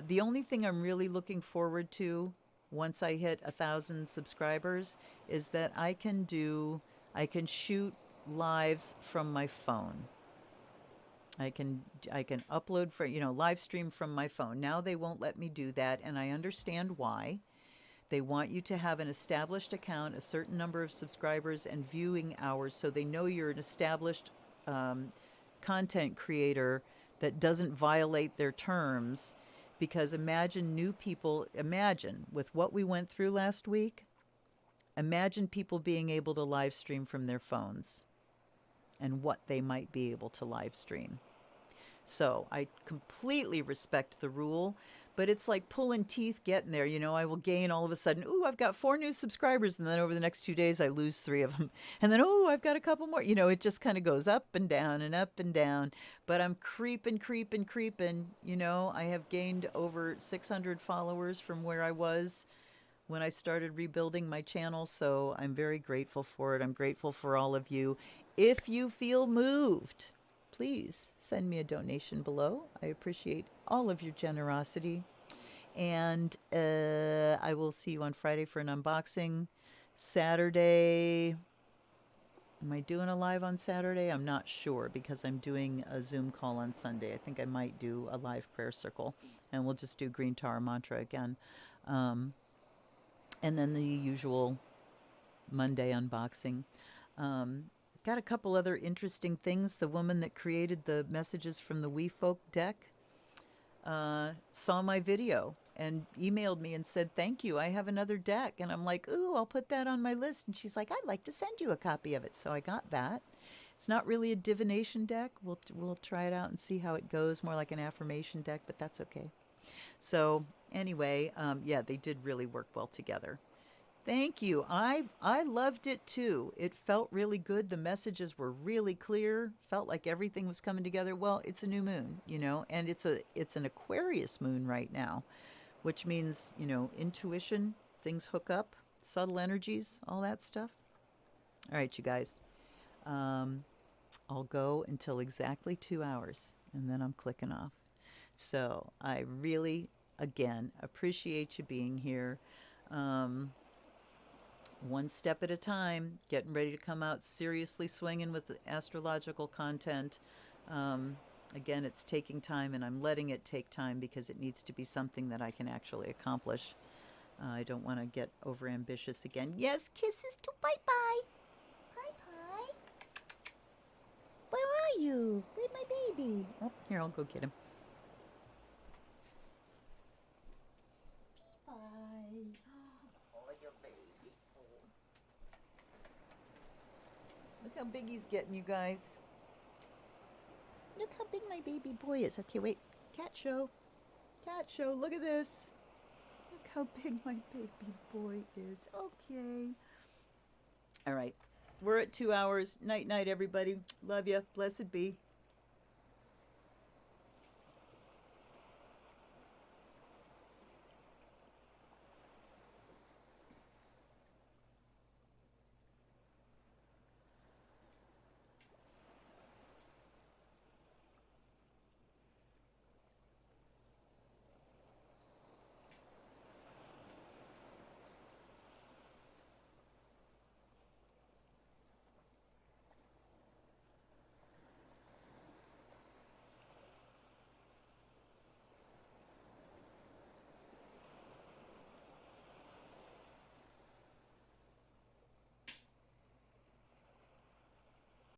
The only thing I'm really looking forward to once I hit 1,000 subscribers is that I can shoot lives from my phone. I can upload for live stream from my phone. Now they won't let me do that, and I understand why. They want you to have an established account, a certain number of subscribers and viewing hours, so they know you're an established content creator that doesn't violate their terms. Because imagine with what we went through last week, imagine people being able to live stream from their phones and what they might be able to live stream. So I completely respect the rule, but it's like pulling teeth getting there. I will gain all of a sudden, ooh, I've got 4 new subscribers, and then over the next 2 days I lose 3 of them. And then, oh, I've got a couple more. It just kind of goes up and down and up and down. But I'm creeping. I have gained over 600 followers from where I was when I started rebuilding my channel, so I'm very grateful for it. I'm grateful for all of you. If you feel moved, please send me a donation below. I appreciate all of your generosity. And I will see you on Friday for an unboxing. Saturday, am I doing a live on Saturday? I'm not sure, because I'm doing a Zoom call on Sunday. I think I might do a live prayer circle, and we'll just do Green Tar Mantra again. And then the usual Monday unboxing. Got a couple other interesting things. The woman that created the messages from the We Folk deck saw my video and emailed me and said, thank you, I have another deck. And I'm like, ooh, I'll put that on my list. And she's like, I'd like to send you a copy of it. So I got that. It's not really a divination deck. We'll try it out and see how it goes. More like an affirmation deck, but that's okay. So anyway, yeah, they did really work well together. Thank you. I loved it too. It felt really good. The messages were really clear. Felt like everything was coming together. Well, it's a new moon, and it's an Aquarius moon right now, which means, intuition, things hook up, subtle energies, all that stuff. All right, you guys. I'll go until exactly 2 hours, and then I'm clicking off. So I really, again, appreciate you being here. One step at a time, getting ready to come out seriously swinging with the astrological content. Again, it's taking time, and I'm letting it take time because it needs to be something that I can actually accomplish. I don't want to get overambitious again. Yes, kisses to bye-bye. Bye-bye. Where are you? Where's my baby? Oh, here, I'll go get him. Bye. Oh, your baby. Oh. Look how big he's getting, you guys. Look how big my baby boy is. Okay, wait. Cat show. Cat show. Look at this. Look how big my baby boy is. Okay. All right. We're at 2 hours. Night, night, everybody. Love ya. Blessed be.